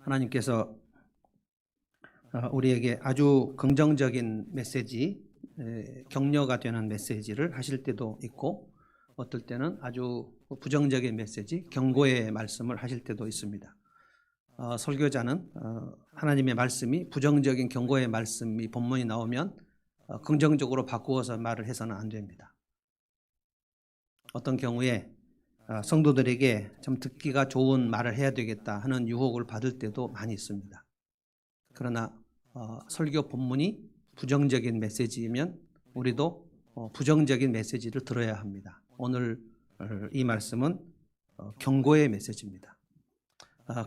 하나님께서 우리에게 아주 긍정적인 메시지, 격려가 되는 메시지를 하실 때도 있고, 어떨 때는 아주 부정적인 메시지, 경고의 말씀을 하실 때도 있습니다. 설교자는 하나님의 말씀이 부정적인 경고의 말씀이 본문이 나오면 긍정적으로 바꾸어서 말을 해서는 안 됩니다. 어떤 경우에 성도들에게 좀 듣기가 좋은 말을 해야 되겠다 하는 유혹을 받을 때도 많이 있습니다. 그러나 설교 본문이 부정적인 메시지이면 우리도 부정적인 메시지를 들어야 합니다. 오늘 이 말씀은 경고의 메시지입니다.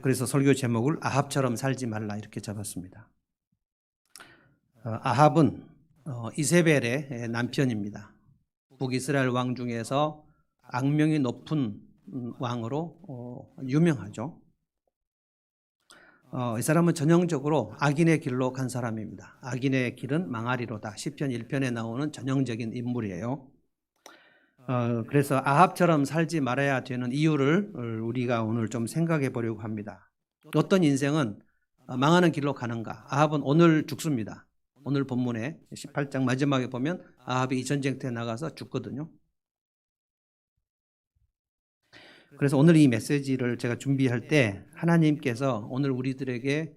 그래서 설교 제목을 아합처럼 살지 말라 이렇게 잡았습니다. 아합은 이세벨의 남편입니다. 북이스라엘 왕 중에서 악명이 높은 왕으로 유명하죠. 이 사람은 전형적으로 악인의 길로 간 사람입니다. 악인의 길은 망하리로다. 시편 1편에 나오는 전형적인 인물이에요. 그래서 아합처럼 살지 말아야 되는 이유를 우리가 오늘 좀 생각해 보려고 합니다. 어떤 인생은 망하는 길로 가는가? 아합은 오늘 죽습니다. 오늘 본문에 18장 마지막에 보면 아합이 이 전쟁터에 나가서 죽거든요. 그래서 오늘 이 메시지를 제가 준비할 때 하나님께서 오늘 우리들에게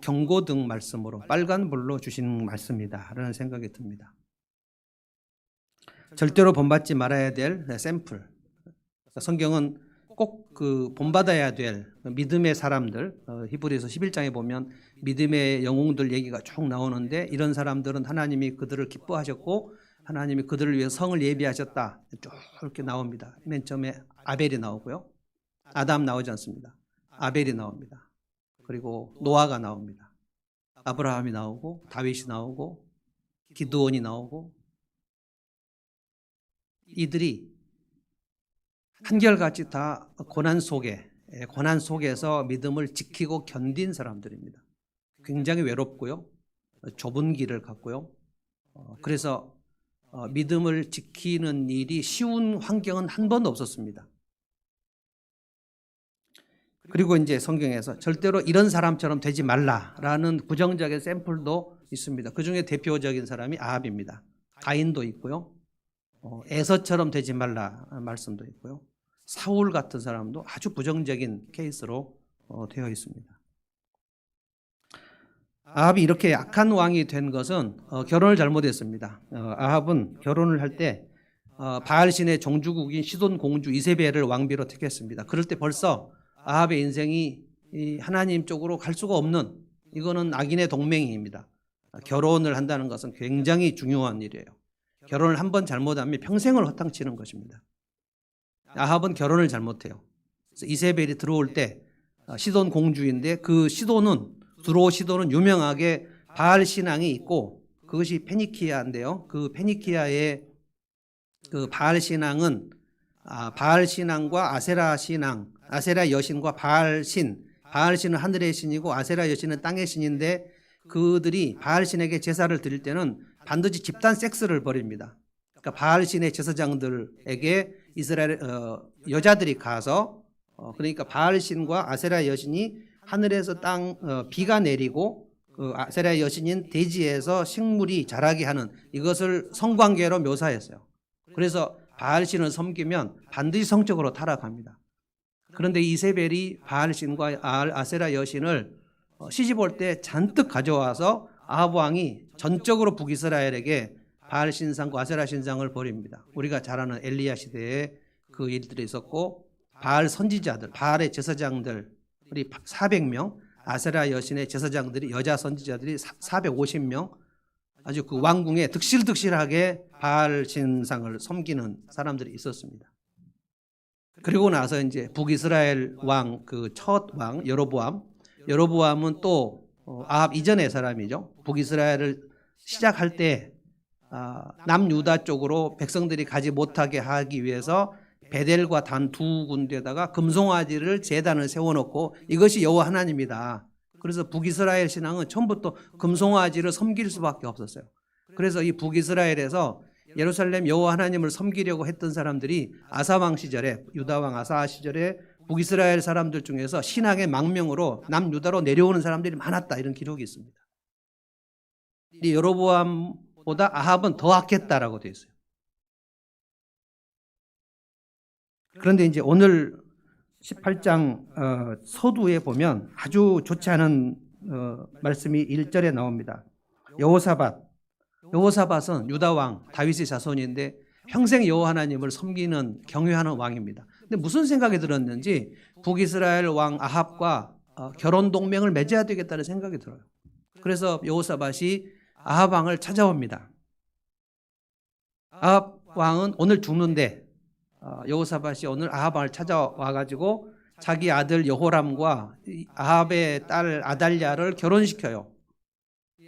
경고등 말씀으로 빨간불로 주신 말씀이다 라는 생각이 듭니다. 절대로 본받지 말아야 될 샘플. 성경은 꼭 그 본받아야 될 믿음의 사람들, 히브리서 11장에 보면 믿음의 영웅들 얘기가 쭉 나오는데, 이런 사람들은 하나님이 그들을 기뻐하셨고 하나님이 그들을 위해 성을 예비하셨다 쭉 이렇게 나옵니다. 맨 처음에 아벨이 나오고요, 아담 나오지 않습니다. 아벨이 나옵니다. 그리고 노아가 나옵니다. 아브라함이 나오고 다윗이 나오고 기드온이 나오고, 이들이 한결같이 다 고난 속에서 믿음을 지키고 견딘 사람들입니다. 굉장히 외롭고요, 좁은 길을 갔고요. 그래서 믿음을 지키는 일이 쉬운 환경은 한 번도 없었습니다. 그리고 이제 성경에서 절대로 이런 사람처럼 되지 말라라는 부정적인 샘플도 있습니다. 그 중에 대표적인 사람이 아합입니다. 가인도 있고요, 에서처럼 되지 말라 말씀도 있고요, 사울 같은 사람도 아주 부정적인 케이스로 되어 있습니다. 아합이 이렇게 악한 왕이 된 것은 결혼을 잘못했습니다. 아합은 결혼을 할 때 바알신의 종주국인 시돈 공주 이세벨을 왕비로 택했습니다. 그럴 때 벌써 아합의 인생이 하나님 쪽으로 갈 수가 없는, 이거는 악인의 동맹입니다. 결혼을 한다는 것은 굉장히 중요한 일이에요. 결혼을 한 번 잘못하면 평생을 허탕치는 것입니다. 아합은 결혼을 잘못해요. 그래서 이세벨이 들어올 때 시돈 공주인데, 그 시돈은 유명하게 바알 신앙이 있고, 그것이 페니키아인데요. 그 페니키아의 그 바알 신앙은 바알 신앙과 아세라 신앙, 아세라 여신과 바알신은 하늘의 신이고 아세라 여신은 땅의 신인데, 그들이 바알신에게 제사를 드릴 때는 반드시 집단 섹스를 벌입니다. 그러니까 바알신의 제사장들에게 이스라엘 여자들이 가서, 그러니까 바알신과 아세라 여신이 하늘에서 비가 내리고 그 아세라 여신인 대지에서 식물이 자라게 하는, 이것을 성관계로 묘사했어요. 그래서 바알신을 섬기면 반드시 성적으로 타락합니다. 그런데 이세벨이 바알신과 아세라 여신을 시집올 때 잔뜩 가져와서 아합 왕이 전적으로 북이스라엘에게 바알 신상과 아세라 신상을 버립니다. 우리가 잘 아는 엘리야 시대에 그 일들이 있었고, 바알 선지자들, 바알의 제사장들이 400명, 아세라 여신의 제사장들이, 여자 선지자들이 450명, 아주 그 왕궁에 득실득실하게 바알 신상을 섬기는 사람들이 있었습니다. 그리고 나서 이제 북이스라엘 왕, 그 첫 왕 여로보암은 또 아합 이전의 사람이죠. 북이스라엘을 시작할 때 남유다 쪽으로 백성들이 가지 못하게 하기 위해서 베델과 단 두 군데에다가 금송아지를 제단을 세워놓고, 이것이 여호와 하나님이다. 그래서 북이스라엘 신앙은 처음부터 금송아지를 섬길 수밖에 없었어요. 그래서 이 북이스라엘에서 예루살렘 여호와 하나님을 섬기려고 했던 사람들이 아사왕 시절에, 유다왕 아사 시절에 북이스라엘 사람들 중에서 신앙의 망명으로 남유다로 내려오는 사람들이 많았다, 이런 기록이 있습니다. 여로보암보다 아합은 더 악했다라고 되어 있어요. 그런데 이제 오늘 18장 서두에 보면 아주 좋지 않은 말씀이 1절에 나옵니다. 여호사밧은 유다 왕 다윗의 자손인데 평생 여호와 하나님을 섬기는 경외하는 왕입니다. 근데 무슨 생각이 들었는지 북이스라엘 왕 아합과 결혼 동맹을 맺어야 되겠다는 생각이 들어요. 그래서 여호사밧이 아합 왕을 찾아옵니다. 아합 왕은 오늘 죽는데 여호사밧이 오늘 아합 왕을 찾아와 가지고 자기 아들 여호람과 아합의 딸 아달랴를 결혼시켜요.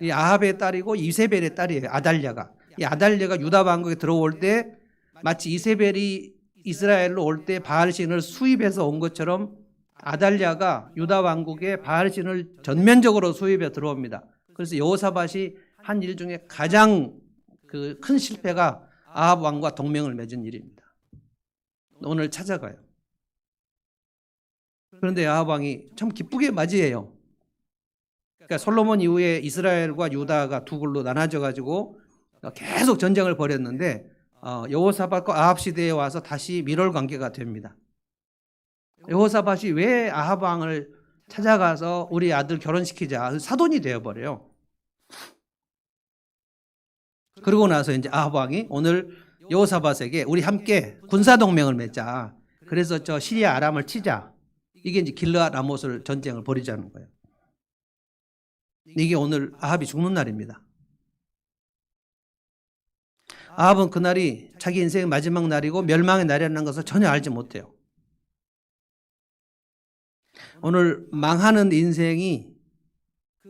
이 아합의 딸이고 이세벨의 딸이에요. 아달랴가. 이 아달랴가 유다 왕국에 들어올 때 마치 이세벨이 이스라엘로 올 때 바알신을 수입해서 온 것처럼 아달랴가 유다 왕국에 바알신을 전면적으로 수입해 들어옵니다. 그래서 여호사밧이 한 일 중에 가장 큰 실패가 아합 왕과 동맹을 맺은 일입니다. 오늘 찾아가요. 그런데 아합 왕이 참 기쁘게 맞이해요. 그러니까 솔로몬 이후에 이스라엘과 유다가 두 굴로 나눠져 가지고 계속 전쟁을 벌였는데 여호사밧과 아합 시대에 와서 다시 밀월 관계가 됩니다. 여호사밧이 왜 아합 왕을 찾아가서 우리 아들 결혼시키자 사돈이 되어버려요. 그러고 나서 이제 아합 왕이 오늘 여호사밧에게 우리 함께 군사 동맹을 맺자. 그래서 저 시리아 아람을 치자. 이게 이제 길르앗 라못을 전쟁을 벌이자는 거예요. 이게 오늘 아합이 죽는 날입니다. 아합은 그날이 자기 인생의 마지막 날이고 멸망의 날이라는 것을 전혀 알지 못해요. 오늘 망하는 인생이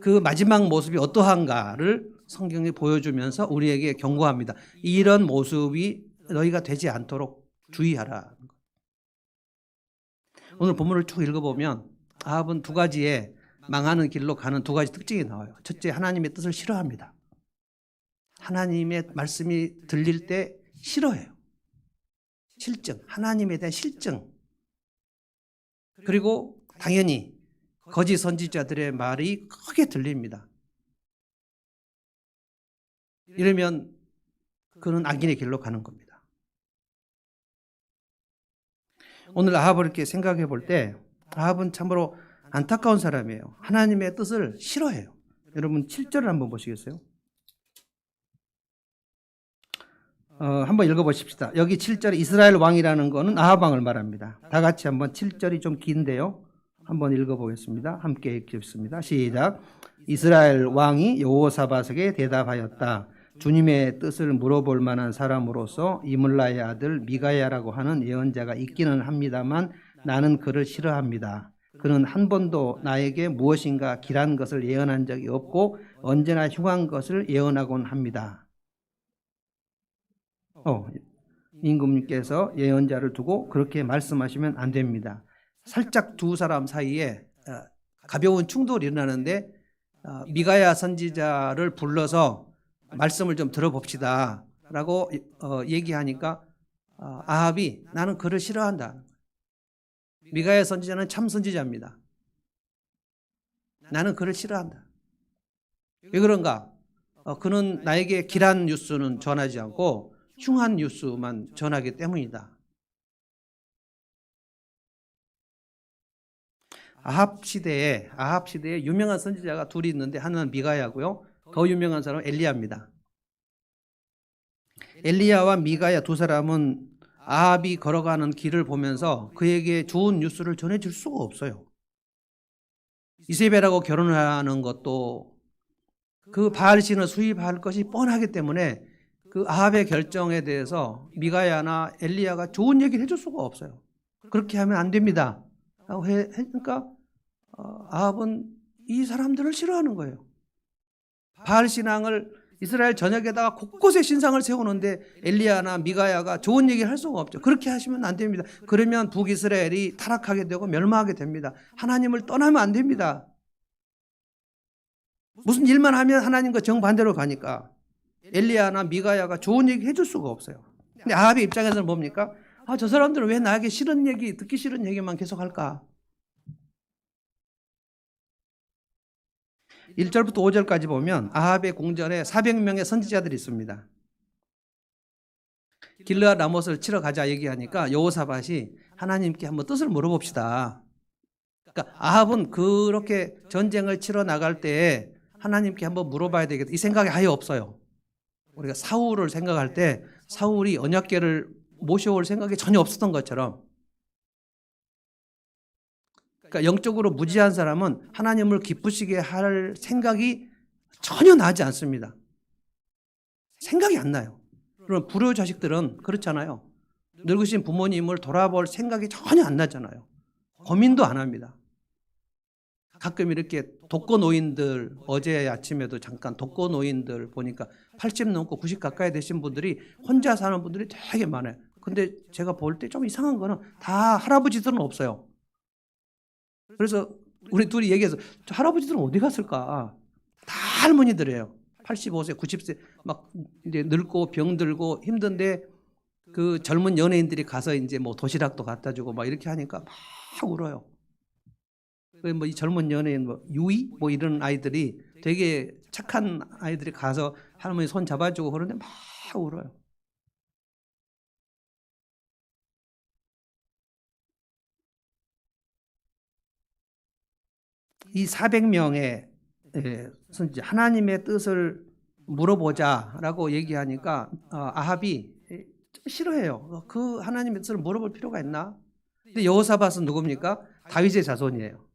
그 마지막 모습이 어떠한가를 성경이 보여주면서 우리에게 경고합니다. 이런 모습이 너희가 되지 않도록 주의하라. 오늘 본문을 쭉 읽어보면 아합은 두 가지의 망하는 길로 가는 두 가지 특징이 나와요. 첫째, 하나님의 뜻을 싫어합니다. 하나님의 말씀이 들릴 때 싫어해요. 실증, 하나님에 대한 실증. 그리고 당연히 거짓 선지자들의 말이 크게 들립니다. 이러면 그는 악인의 길로 가는 겁니다. 오늘 아합을 이렇게 생각해 볼 때 아합은 참으로 안타까운 사람이에요. 하나님의 뜻을 싫어해요. 여러분 7절을 한번 보시겠어요? 한번 읽어보십시다. 여기 7절에 이스라엘 왕이라는 거는 아합 왕을 말합니다. 다 같이 한번 7절이 좀 긴데요. 한번 읽어보겠습니다. 함께 읽겠습니다. 시작. 이스라엘 왕이 여호사밧에게 대답하였다. 주님의 뜻을 물어볼 만한 사람으로서 이물라의 아들 미가야라고 하는 예언자가 있기는 합니다만 나는 그를 싫어합니다. 그는 한 번도 나에게 무엇인가 길한 것을 예언한 적이 없고 언제나 흉한 것을 예언하곤 합니다. 임금님께서 예언자를 두고 그렇게 말씀하시면 안 됩니다. 살짝 두 사람 사이에 가벼운 충돌이 일어나는데 미가야 선지자를 불러서 말씀을 좀 들어봅시다 라고 얘기하니까 아합이 나는 그를 싫어한다. 미가야 선지자는 참 선지자입니다. 나는 그를 싫어한다. 왜 그런가? 그는 나에게 길한 뉴스는 전하지 않고 흉한 뉴스만 전하기 때문이다. 아합 시대에 유명한 선지자가 둘이 있는데 하나는 미가야고요. 더 유명한 사람은 엘리야입니다. 엘리야와 미가야 두 사람은 아합이 걸어가는 길을 보면서 그에게 좋은 뉴스를 전해줄 수가 없어요. 이세벨하고 결혼하는 것도 그 바알신을 수입할 것이 뻔하기 때문에 그 아합의 결정에 대해서 미가야나 엘리야가 좋은 얘기를 해줄 수가 없어요. 그렇게 하면 안 됩니다. 그러니까 아합은 이 사람들을 싫어하는 거예요. 바알 신앙을 이스라엘 전역에다가 곳곳에 신상을 세우는데 엘리야나 미가야가 좋은 얘기를 할 수가 없죠. 그렇게 하시면 안 됩니다. 그러면 북이스라엘이 타락하게 되고 멸망하게 됩니다. 하나님을 떠나면 안 됩니다. 무슨 일만 하면 하나님과 정반대로 가니까 엘리야나 미가야가 좋은 얘기 해줄 수가 없어요. 근데 아합의 입장에서는 뭡니까? 저 사람들은 왜 나에게 싫은 얘기, 듣기 싫은 얘기만 계속 할까? 1절부터 5절까지 보면 아합의 궁전에 400명의 선지자들이 있습니다. 길르앗 라못을 치러 가자 얘기하니까 여호사밧이 하나님께 한번 뜻을 물어봅시다. 그러니까 아합은 그렇게 전쟁을 치러 나갈 때에 하나님께 한번 물어봐야 되겠다. 이 생각이 아예 없어요. 우리가 사울을 생각할 때 사울이 언약궤를 모셔올 생각이 전혀 없었던 것처럼, 그러니까 영적으로 무지한 사람은 하나님을 기쁘시게 할 생각이 전혀 나지 않습니다. 생각이 안 나요. 그럼 불효 자식들은 그렇잖아요. 늙으신 부모님을 돌아볼 생각이 전혀 안 나잖아요. 고민도 안 합니다. 가끔 이렇게 독거노인들, 어제 아침에도 잠깐 독거노인들 보니까 80 넘고 90 가까이 되신 분들이 혼자 사는 분들이 되게 많아요. 근데 제가 볼 때 좀 이상한 거는 다 할아버지들은 없어요. 그래서 우리 둘이 얘기해서 저 할아버지들은 어디 갔을까? 다 할머니들이에요. 85세, 90세 막 이제 늙고 병들고 힘든데 그 젊은 연예인들이 가서 이제 뭐 도시락도 갖다 주고 막 이렇게 하니까 막 울어요. 뭐 이 젊은 연예인 뭐 유이 뭐 이런 아이들이 되게 착한 아이들이 가서 할머니 손 잡아주고 그러는데 막 울어요. 이 400명의 선지자 하나님의 뜻을 물어보자라고 얘기하니까 아합이 좀 싫어해요. 그 하나님의 뜻을 물어볼 필요가 있나? 근데 여호사밧은 누굽니까? 다윗의 자손이에요.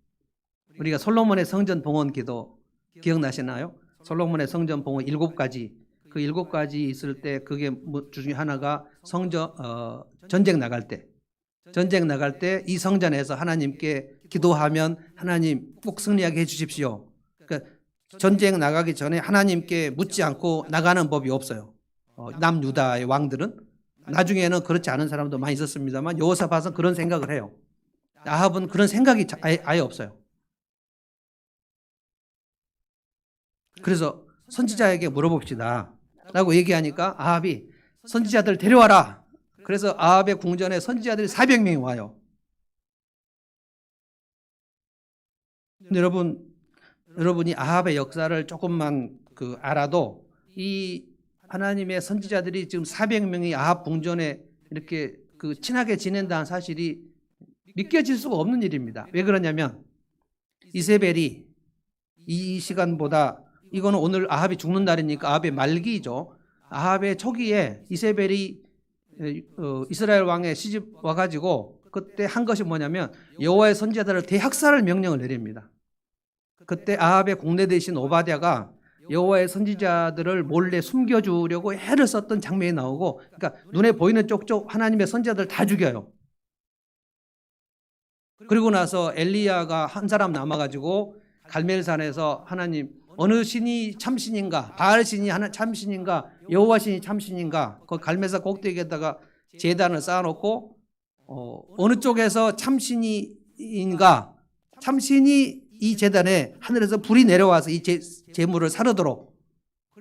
우리가 솔로몬의 성전 봉헌 기도 기억나시나요? 솔로몬의 성전 봉헌 7가지, 그 7가지 있을 때 그게 중에 하나가 전쟁 나갈 때 이 성전에서 하나님께 기도하면 하나님 꼭 승리하게 해주십시오. 그러니까 전쟁 나가기 전에 하나님께 묻지 않고 나가는 법이 없어요. 남유다의 왕들은. 나중에는 그렇지 않은 사람도 많이 있었습니다만 여호사밧은 그런 생각을 해요. 아합은 그런 생각이 아예 없어요. 그래서 선지자에게 물어봅시다 라고 얘기하니까 아합이 선지자들 데려와라. 그래서 아합의 궁전에 선지자들이 400명이 와요. 여러분이 아합의 역사를 조금만 알아도 이 하나님의 선지자들이 지금 400명이 아합 궁전에 이렇게 친하게 지낸다는 사실이 믿겨질 수가 없는 일입니다. 왜 그러냐면 이세벨이 이 시간보다, 이거는 오늘 아합이 죽는 날이니까 아합의 말기죠. 아합의 초기에 이세벨이 이스라엘 왕의 시집 와가지고 그때 한 것이 뭐냐면 여호와의 선지자들을 대학살을 명령을 내립니다. 그때 아합의 국내 대신 오바댜가 여호와의 선지자들을 몰래 숨겨주려고 애를 썼던 장면이 나오고, 그러니까 눈에 보이는 쪽쪽 하나님의 선지자들 다 죽여요. 그리고 나서 엘리야가 한 사람 남아가지고 갈멜산에서 하나님 어느 신이 참신인가, 바알 신이 참신인가, 여호와 신이 참신인가, 그 갈멜산 꼭대기에다가 제단을 쌓아놓고 어느 쪽에서 참신이인가, 참신이 이 제단에 하늘에서 불이 내려와서 이 제물을 사르도록,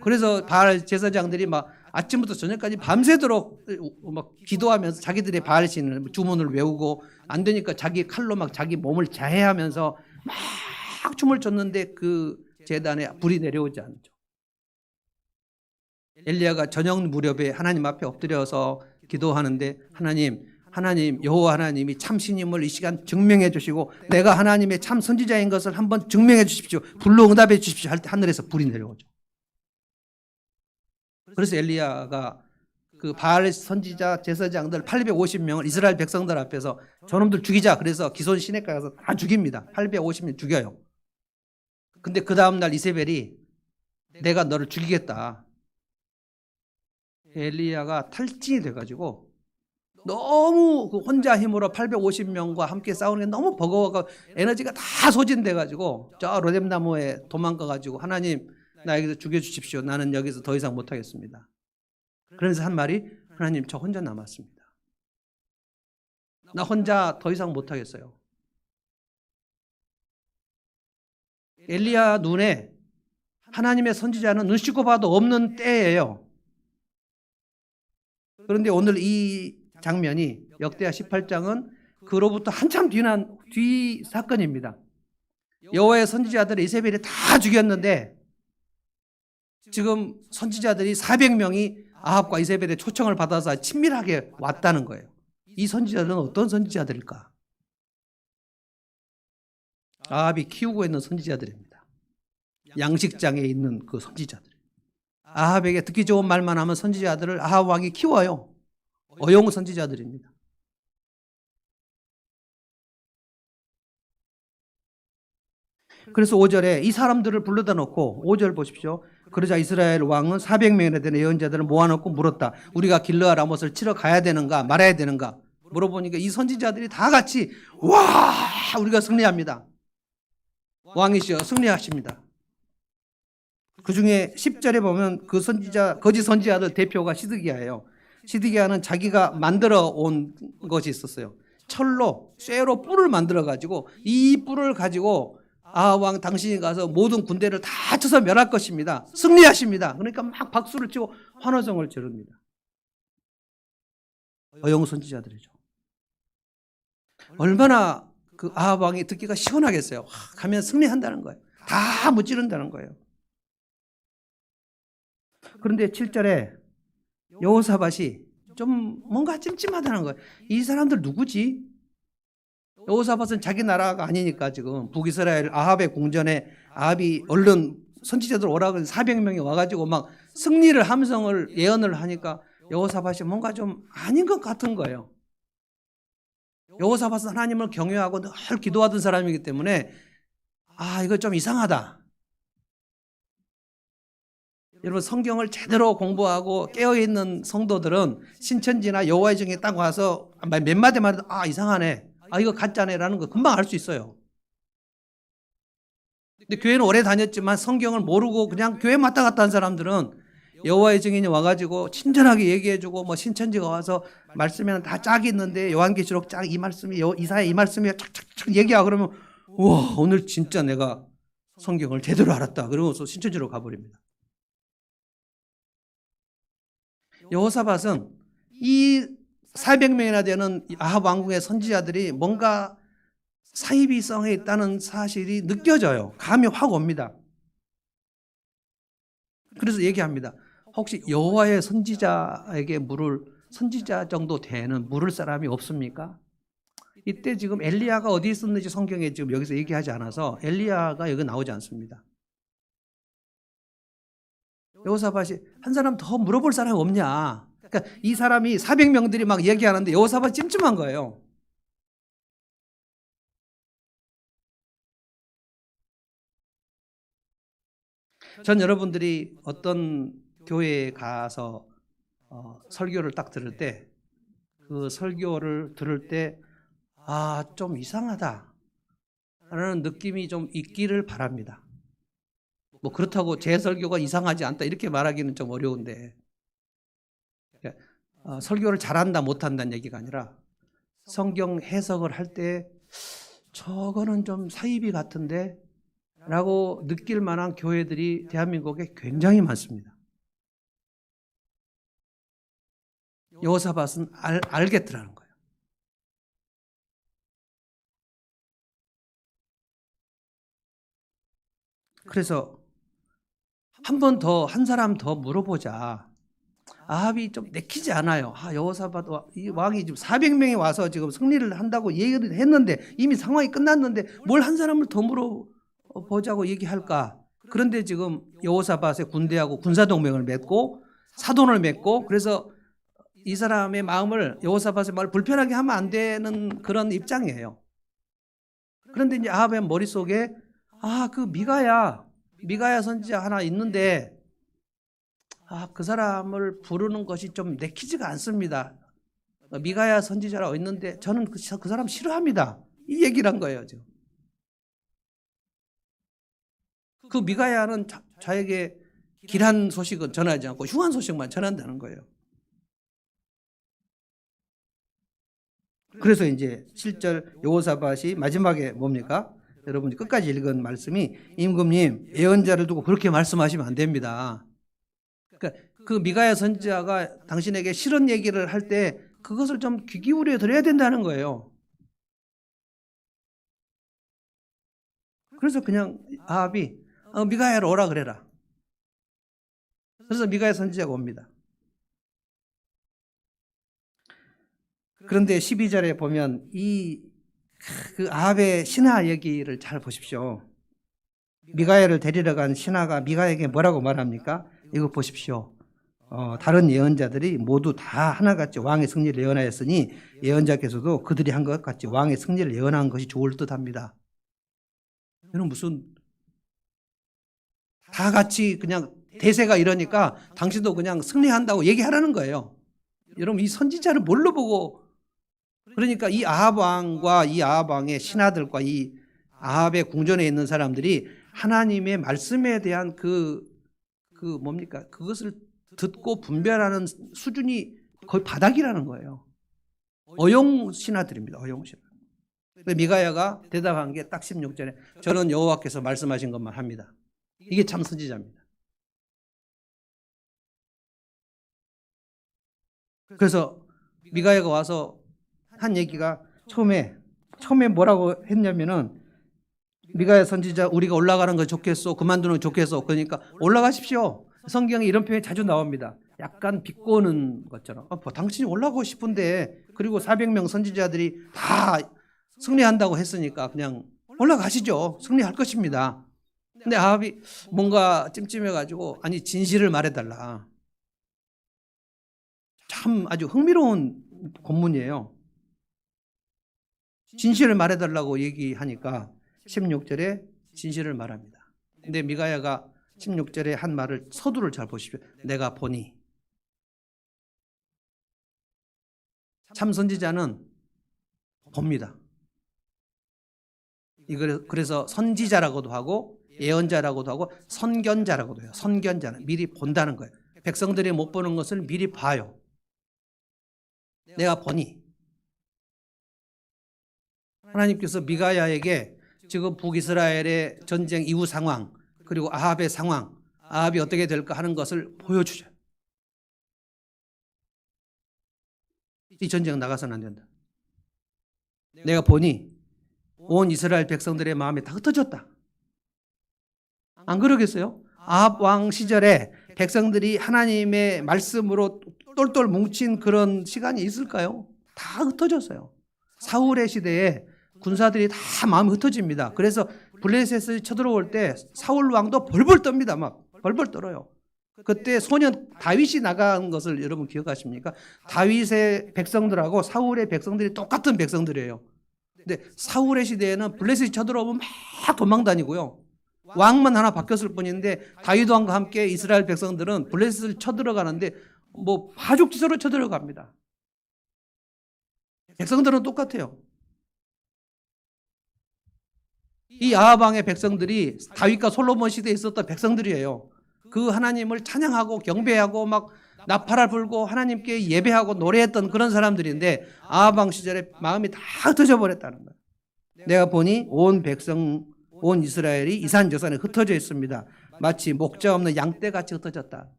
그래서 바알 제사장들이 막 아침부터 저녁까지 밤새도록 막 기도하면서 자기들의 바알 신을 주문을 외우고, 안 되니까 자기 칼로 막 자기 몸을 자해하면서 막 춤을 췄는데 그 제단에 불이 내려오지 않죠. 엘리야가 저녁 무렵에 하나님 앞에 엎드려서 기도하는데 하나님 여호와 하나님이 참신임을 이 시간 증명해 주시고 내가 하나님의 참 선지자인 것을 한번 증명해 주십시오. 불로 응답해 주십시오 할 때 하늘에서 불이 내려오죠. 그래서 엘리야가 그 바알 선지자 제사장들 850명을 이스라엘 백성들 앞에서 저놈들 죽이자, 그래서 기손 시내가에 가서 다 죽입니다. 850명 죽여요. 근데 그 다음날 이세벨이 내가 너를 죽이겠다. 엘리야가 탈진이 돼가지고 너무 혼자 힘으로 850명과 함께 싸우는 게 너무 버거워가 에너지가 다 소진돼가지고 저 로뎀나무에 도망가가지고 하나님 나에게서 죽여주십시오. 나는 여기서 더 이상 못하겠습니다. 그래서 한 말이 하나님 저 혼자 남았습니다. 나 혼자 더 이상 못하겠어요. 엘리야 눈에 하나님의 선지자는 눈 씻고 봐도 없는 때예요. 그런데 오늘 이 장면이 역대하 18장은 그로부터 한참 뒤 사건입니다. 여호와의 선지자들을 이세벨이 다 죽였는데 지금 선지자들이 400명이 아합과 이세벨의 초청을 받아서 친밀하게 왔다는 거예요. 이 선지자들은 어떤 선지자들일까? 아합이 키우고 있는 선지자들입니다. 양식장에 있는 그 선지자들. 아합에게 듣기 좋은 말만 하면 선지자들을 아합 왕이 키워요. 어용 선지자들입니다. 그래서 5절에 이 사람들을 불러다 놓고 5절 보십시오. 그러자 이스라엘 왕은 400명이나 되는 예언자들을 모아놓고 물었다. 우리가 길르아 라못을 치러 가야 되는가 말아야 되는가 물어보니까 이 선지자들이 다 같이 와 우리가 승리합니다. 왕이시여 승리하십니다. 그중에 10절에 보면 그 거짓 선지자들 대표가 시드기야예요. 시드기야는 자기가 만들어 온 것이 있었어요. 철로 쇠로 뿔을 만들어 가지고 이 뿔을 가지고 아합 왕 당신이 가서 모든 군대를 다 쳐서 멸할 것입니다. 승리하십니다. 그러니까 막 박수를 치고 환호성을 지릅니다. 어용 선지자들이죠. 얼마나 그 아합 왕이 듣기가 시원하겠어요. 가면 승리한다는 거예요. 다 무찌른다는 거예요. 그런데 7절에 여호사밧이 좀 뭔가 찜찜하다는 거예요. 이 사람들 누구지? 여호사밧은 자기 나라가 아니니까 지금 북이스라엘 아합의 궁전에 아합이 얼른 선지자들 오라고 400명이 와가지고 막 승리를 함성을 예언을 하니까 여호사밧이 뭔가 좀 아닌 것 같은 거예요. 여호사밧은 하나님을 경외하고 늘 기도하던 사람이기 때문에 이거 좀 이상하다. 여러분 성경을 제대로 공부하고 깨어있는 성도들은 신천지나 여호와의 증에 딱 와서 몇 마디만 해도 이상하네. 이거 가짜네 라는 거 금방 알 수 있어요. 근데 교회는 오래 다녔지만 성경을 모르고 그냥 교회 왔다 갔다 한 사람들은 여호와의 증인이 와가지고 친절하게 얘기해주고 뭐 신천지가 와서 말씀에는 다 짝이 있는데 요한계시록 짝 이 말씀이 이사야 이 말씀이 착착착 얘기하고 그러면 우와 오늘 진짜 내가 성경을 제대로 알았다 그러고서 신천지로 가버립니다. 여호사밧은 이 400명이나 되는 아합 왕국의 선지자들이 뭔가 사이비성에 있다는 사실이 느껴져요. 감이 확 옵니다. 그래서 얘기합니다. 혹시 여호와의 선지자에게 선지자 정도 되는 물을 사람이 없습니까? 이때 지금 엘리야가 어디 있었는지 성경에 지금 여기서 얘기하지 않아서 엘리야가 여기 나오지 않습니다. 여호사밧이 한 사람 더 물어볼 사람이 없냐? 그러니까 이 사람이 400명들이 막 얘기하는데 여호사밧 찜찜한 거예요. 전 여러분들이 어떤 교회에 가서 설교를 딱 들을 때 그 설교를 들을 때 좀 이상하다 라는 느낌이 좀 있기를 바랍니다. 뭐 그렇다고 제 설교가 이상하지 않다 이렇게 말하기는 좀 어려운데 설교를 잘한다 못한다는 얘기가 아니라 성경 해석을 할 때 저거는 좀 사이비 같은데 라고 느낄 만한 교회들이 대한민국에 굉장히 많습니다. 여호사밧은 알겠더라는 거예요. 그래서 한 사람 더 물어보자. 아합이 좀 내키지 않아요. 여호사밧 이 왕이 지금 400명이 와서 지금 승리를 한다고 얘기를 했는데 이미 상황이 끝났는데 뭘 한 사람을 더 물어보자고 얘기할까? 그런데 지금 여호사밧의 군대하고 군사동맹을 맺고 사돈을 맺고 그래서 이 사람의 마음을 여호사밧의 마음을 불편하게 하면 안 되는 그런 입장이에요. 그런데 이제 아합의 머릿속에 그 미가야 선지자 하나 있는데 그 사람을 부르는 것이 좀 내키지가 않습니다. 미가야 선지자라고 있는데 저는 그 사람 싫어합니다. 이 얘기를 한 거예요. 지금. 그 미가야는 자에게 길한 소식은 전하지 않고 흉한 소식만 전한다는 거예요. 그래서 이제 7절 여호사밧이 마지막에 뭡니까? 여러분이 끝까지 읽은 말씀이 임금님 예언자를 두고 그렇게 말씀하시면 안 됩니다. 그러니까 그 미가야 선지자가 당신에게 싫은 얘기를 할 때 그것을 좀 귀 기울여 드려야 된다는 거예요. 그래서 그냥 아합이 미가야를 오라 그래라. 그래서 미가야 선지자가 옵니다. 그런데 12절에 보면 그 아합의 신하 얘기를 잘 보십시오. 미가야를 데리러 간 신하가 미가야에게 뭐라고 말합니까? 이거 보십시오. 다른 예언자들이 모두 다 하나같이 왕의 승리를 예언하였으니 예언자께서도 그들이 한 것 같이 왕의 승리를 예언한 것이 좋을 듯합니다. 이는 무슨 다 같이 그냥 대세가 이러니까 당신도 그냥 승리한다고 얘기하라는 거예요. 여러분 이 선지자를 뭘로 보고, 그러니까 이 아합 왕과 이 아합 왕의 신하들과 이 아합의 궁전에 있는 사람들이 하나님의 말씀에 대한 그것을 듣고 분별하는 수준이 거의 바닥이라는 거예요. 어용 신하들입니다. 어용 신하. 미가야가 대답한 게 딱 16절에 저는 여호와께서 말씀하신 것만 합니다. 이게 참 선지자입니다. 그래서 미가야가 와서 한 얘기가 처음에 뭐라고 했냐면은 미가야 선지자 우리가 올라가는 거 좋겠소, 그만두는 거 좋겠소. 그러니까 올라가십시오. 성경에 이런 표현이 자주 나옵니다. 약간 비꼬는 것처럼 당신이 올라가고 싶은데, 그리고 400명 선지자들이 다 승리한다고 했으니까 그냥 올라가시죠. 승리할 것입니다. 근데 아합이 뭔가 찜찜해가지고 아니 진실을 말해달라. 참 아주 흥미로운 본문이에요. 진실을 말해달라고 얘기하니까 16절에 진실을 말합니다. 근데 미가야가 16절에 한 말을, 서두를 잘 보십시오. 내가 보니. 참 선지자는 봅니다. 그래서 선지자라고도 하고 예언자라고도 하고 선견자라고도 해요. 선견자는 미리 본다는 거예요. 백성들이 못 보는 것을 미리 봐요. 내가 보니. 하나님께서 미가야에게 지금 북이스라엘의 전쟁 이후 상황, 그리고 아합의 상황, 아합이 어떻게 될까 하는 것을 보여주죠. 이 전쟁 나가서는 안 된다. 내가 보니 온 이스라엘 백성들의 마음이 다 흩어졌다. 안 그러겠어요? 아합 왕 시절에 백성들이 하나님의 말씀으로 똘똘 뭉친 그런 시간이 있을까요? 다 흩어졌어요. 사울의 시대에 군사들이 다 마음이 흩어집니다. 그래서 블레셋이 쳐들어올 때 사울 왕도 벌벌 떱니다. 막 벌벌 떨어요. 그때 소년 다윗이 나간 것을 여러분 기억하십니까? 다윗의 백성들하고 사울의 백성들이 똑같은 백성들이에요. 근데 사울의 시대에는 블레셋이 쳐들어오면 막 도망 다니고요. 왕만 하나 바뀌었을 뿐인데 다윗 왕과 함께 이스라엘 백성들은 블레셋을 쳐들어가는데 뭐 파죽지세로 쳐들어갑니다. 백성들은 똑같아요. 이 아합 왕의 백성들이 다윗과 솔로몬 시대에 있었던 백성들이에요. 그 하나님을 찬양하고 경배하고 막 나팔을 불고 하나님께 예배하고 노래했던 그런 사람들인데 아합 왕 시절에 마음이 다 흩어져 버렸다는 거예요. 내가 보니 온 백성, 온 이스라엘이 이산저산에 흩어져 있습니다. 마치 목자 없는 양떼같이 흩어졌다.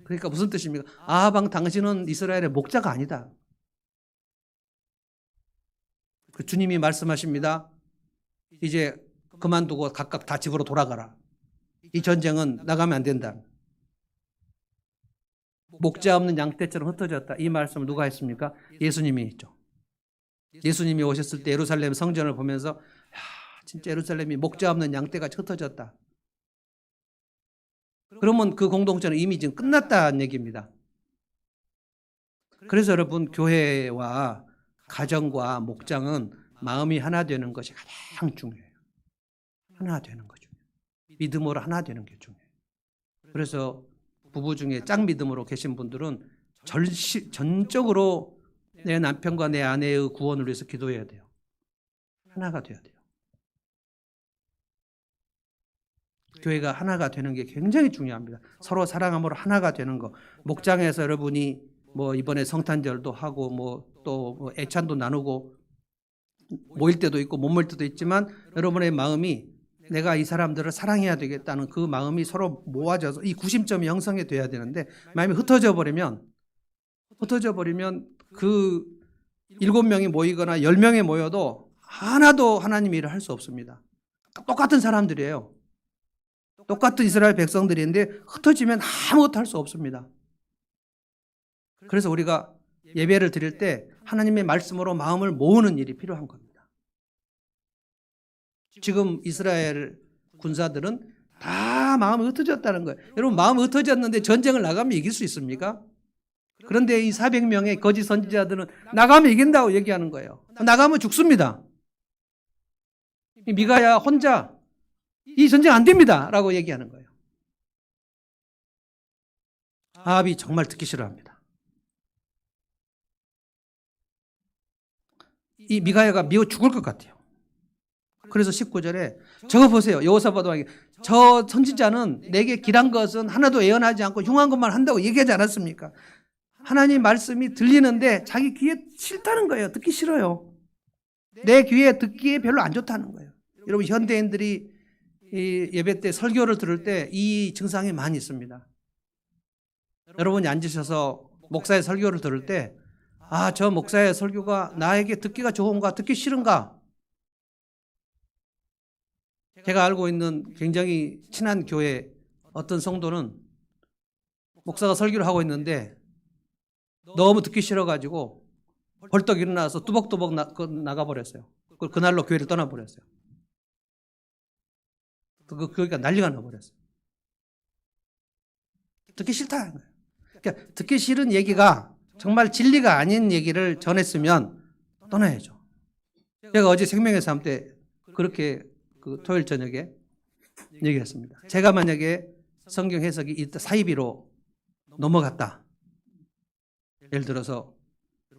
그러니까 무슨 뜻입니까? 아합 왕 당신은 이스라엘의 목자가 아니다. 주님이 말씀하십니다. 이제 그만두고 각각 다 집으로 돌아가라. 이 전쟁은 나가면 안 된다. 목자 없는 양떼처럼 흩어졌다. 이 말씀을 누가 했습니까? 예수님이 했죠. 예수님이 오셨을 때 예루살렘 성전을 보면서 진짜 예루살렘이 목자 없는 양떼같이 흩어졌다. 그러면 그 공동체는 이미 지금 끝났다는 얘기입니다. 그래서 여러분 교회와 가정과 목장은 마음이 하나 되는 것이 가장 중요해요. 하나 되는 거죠. 믿음으로 하나 되는 게 중요해요. 그래서 부부 중에 짝 믿음으로 계신 분들은 전적으로 내 남편과 내 아내의 구원을 위해서 기도해야 돼요. 하나가 돼야 돼요. 교회가 하나가 되는 게 굉장히 중요합니다. 서로 사랑함으로 하나가 되는 거. 목장에서 여러분이 뭐 이번에 성탄절도 하고 뭐 또 애찬도 나누고 모일 때도 있고 못 모일 때도 있지만 여러분의 마음이 내가 이 사람들을 사랑해야 되겠다는 그 마음이 서로 모아져서 이 구심점이 형성이 돼야 되는데 마음이 흩어져 버리면 그 7명이 모이거나 10명이 모여도 하나도 하나님 일을 할 수 없습니다. 똑같은 사람들이에요. 똑같은 이스라엘 백성들인데 흩어지면 아무것도 할 수 없습니다. 그래서 우리가 예배를 드릴 때 하나님의 말씀으로 마음을 모으는 일이 필요한 겁니다. 지금 이스라엘 군사들은 다 마음이 흩어졌다는 거예요. 여러분, 마음이 흩어졌는데 전쟁을 나가면 이길 수 있습니까? 그런데 이 400명의 거짓 선지자들은 나가면 이긴다고 얘기하는 거예요. 나가면 죽습니다. 미가야 혼자 이 전쟁 안 됩니다 라고 얘기하는 거예요. 아합이 정말 듣기 싫어합니다. 이 미가야가 미워 죽을 것 같아요. 그래서 19절에 저거 보세요. 여호사밧 왕이 저 선지자는 내게 길한 것은 하나도 예언하지 않고 흉한 것만 한다고 얘기하지 않았습니까? 하나님 말씀이 들리는데 자기 귀에 싫다는 거예요. 듣기 싫어요. 내 귀에 듣기에 별로 안 좋다는 거예요. 여러분, 현대인들이 이 예배 때 설교를 들을 때 이 증상이 많이 있습니다. 여러분이 앉으셔서 목사의 설교를 들을 때 저 목사의 설교가 나에게 듣기가 좋은가 듣기 싫은가? 제가 알고 있는 굉장히 친한 교회 어떤 성도는 목사가 설교를 하고 있는데 너무 듣기 싫어가지고 벌떡 일어나서 뚜벅뚜벅 나가버렸어요. 그날로 교회를 떠나버렸어요. 그 교회가 난리가 나버렸어요. 듣기 싫다는 거예요. 그러니까 듣기 싫은 얘기가 정말 진리가 아닌 얘기를 전했으면 떠나야죠. 제가 어제 생명의 삶 때 그렇게 토요일 저녁에 얘기했습니다. 제가 만약에 성경 해석이 이때 사이비로 넘어갔다. 예를 들어서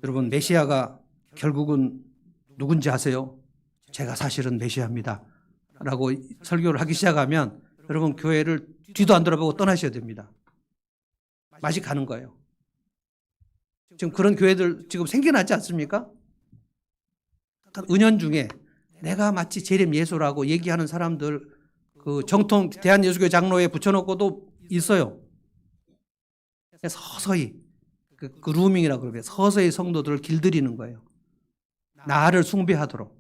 여러분, 메시아가 결국은 누군지 아세요? 제가 사실은 메시아입니다 라고 설교를 하기 시작하면 여러분, 교회를 뒤도 안 돌아보고 떠나셔야 됩니다. 맛이 가는 거예요. 지금 그런 교회들 지금 생겨나지 않습니까? 은연중에 내가 마치 재림 예수라고 얘기하는 사람들 그 정통 대한예수교 장로에 붙여놓고도 있어요. 서서히 그 루밍이라고 그러면 서서히 성도들을 길들이는 거예요. 나를 숭배하도록,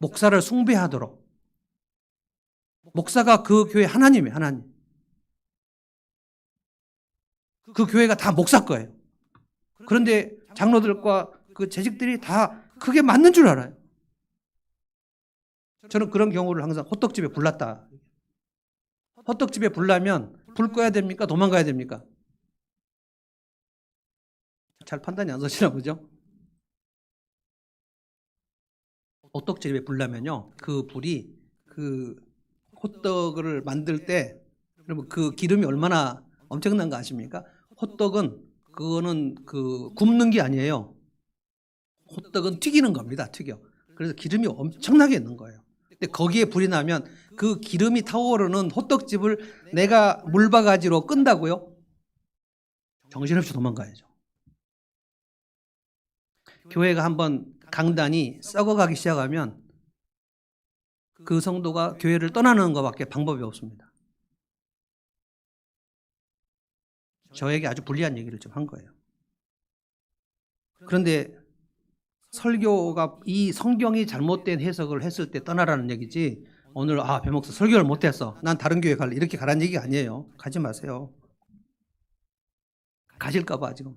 목사를 숭배하도록. 목사가 그 교회 하나님이에요. 하나님. 그 교회가 다 목사 거예요. 그런데 장로들과 그 재직들이 다 그게 맞는 줄 알아요. 저는 그런 경우를 항상 호떡집에 불났다. 호떡집에 불나면 불 꺼야 됩니까? 도망가야 됩니까? 잘 판단이 안 서시나 보죠? 호떡집에 불나면요, 그 불이 그 호떡을 만들 때 여러분 그 기름이 얼마나 엄청난 거 아십니까? 호떡은 그거는 그 굽는 게 아니에요. 호떡은 튀기는 겁니다. 튀겨. 그래서 기름이 엄청나게 있는 거예요. 근데 거기에 불이 나면 그 기름이 타오르는 호떡집을 내가 물바가지로 끈다고요? 정신없이 도망가야죠. 교회가 한번 강단이 썩어가기 시작하면 그 성도가 교회를 떠나는 것밖에 방법이 없습니다. 저에게 아주 불리한 얘기를 좀 한 거예요. 그런데 설교가 이 성경이 잘못된 해석을 했을 때 떠나라는 얘기지, 오늘 배 목사 설교를 못했어, 난 다른 교회 갈래, 이렇게 가라는 얘기가 아니에요. 가지 마세요. 가실까 봐 지금.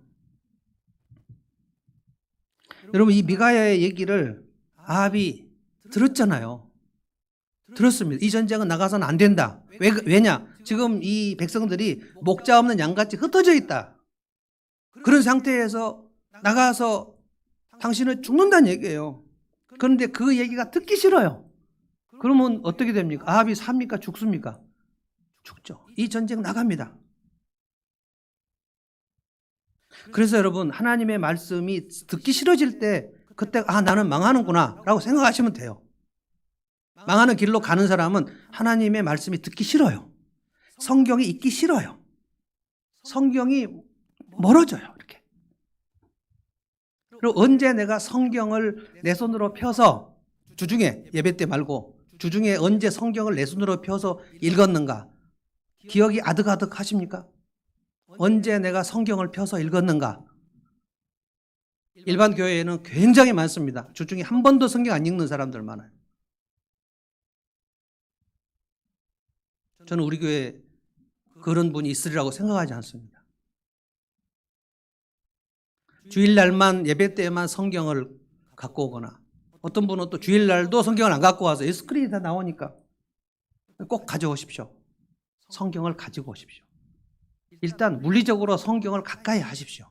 여러분, 이 미가야의 얘기를 아합이 들었잖아요. 들었습니다. 이 전쟁은 나가서는 안 된다. 왜냐? 지금 이 백성들이 목자 없는 양같이 흩어져 있다. 그런 상태에서 나가서 당신은 죽는다는 얘기예요. 그런데 그 얘기가 듣기 싫어요. 그러면 어떻게 됩니까? 아합이 삽니까? 죽습니까? 죽죠. 이 전쟁 나갑니다. 그래서 여러분, 하나님의 말씀이 듣기 싫어질 때 그때 나는 망하는구나 라고 생각하시면 돼요. 망하는 길로 가는 사람은 하나님의 말씀이 듣기 싫어요. 성경이 읽기 싫어요. 성경이 멀어져요. 이렇게. 그리고 언제 내가 성경을 내 손으로 펴서, 주중에 예배 때 말고 주중에 언제 성경을 내 손으로 펴서 읽었는가? 기억이 아득아득 하십니까? 언제 내가 성경을 펴서 읽었는가? 일반 교회에는 굉장히 많습니다. 주중에 한 번도 성경 안 읽는 사람들 많아요. 저는 우리 교회에 그런 분이 있으리라고 생각하지 않습니다. 주일날만 예배 때만 성경을 갖고 오거나, 어떤 분은 또 주일날도 성경을 안 갖고 와서 스크린이 다 나오니까 꼭 가져오십시오. 성경을 가지고 오십시오. 일단 물리적으로 성경을 가까이 하십시오.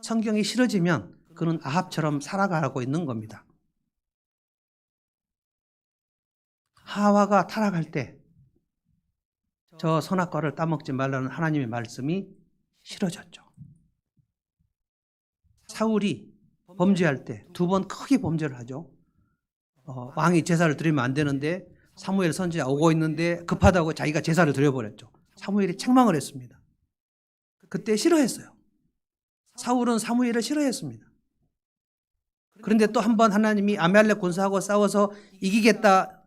성경이 싫어지면 그는 아합처럼 살아가고 있는 겁니다. 하와가 타락할 때 저 선악과를 따먹지 말라는 하나님의 말씀이 싫어졌죠. 사울이 범죄할 때 두 번 크게 범죄를 하죠. 왕이 제사를 드리면 안 되는데 사무엘 선지자 오고 있는데 급하다고 자기가 제사를 드려버렸죠. 사무엘이 책망을 했습니다. 그때 싫어했어요. 사울은 사무엘을 싫어했습니다. 그런데 또 한 번 하나님이 아말렉 군사하고 싸워서 이기겠다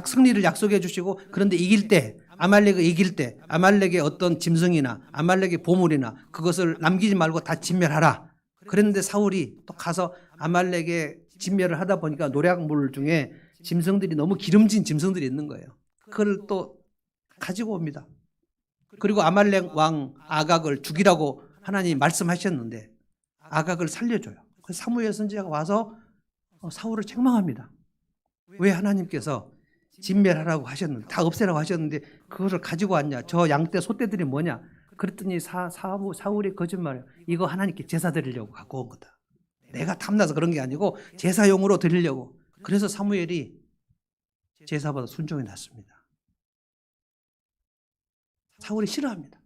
승리를 약속해 주시고, 그런데 이길 때, 아말렉을 이길 때 아말렉의 어떤 짐승이나 아말렉의 보물이나 그것을 남기지 말고 다 진멸하라. 그랬는데 사울이 또 가서 아말렉의 진멸을 하다 보니까 노략물 중에 짐승들이 너무 기름진 짐승들이 있는 거예요. 그걸 또 가지고 옵니다. 그리고 아말렉 왕 아각을 죽이라고 하나님이 말씀하셨는데 아각을 살려줘요. 그래서 사무엘 선지자가 와서 사울을 책망합니다. 왜 하나님께서 진멸하라고 하셨는데, 다 없애라고 하셨는데 그것을 가지고 왔냐? 저 양떼 소떼들이 뭐냐? 그랬더니 사울이 거짓말이에요. 이거 하나님께 제사 드리려고 갖고 온 거다. 내가 탐나서 그런 게 아니고 제사용으로 드리려고. 그래서 사무엘이 제사보다 순종이 낫습니다. 사울이 싫어합니다.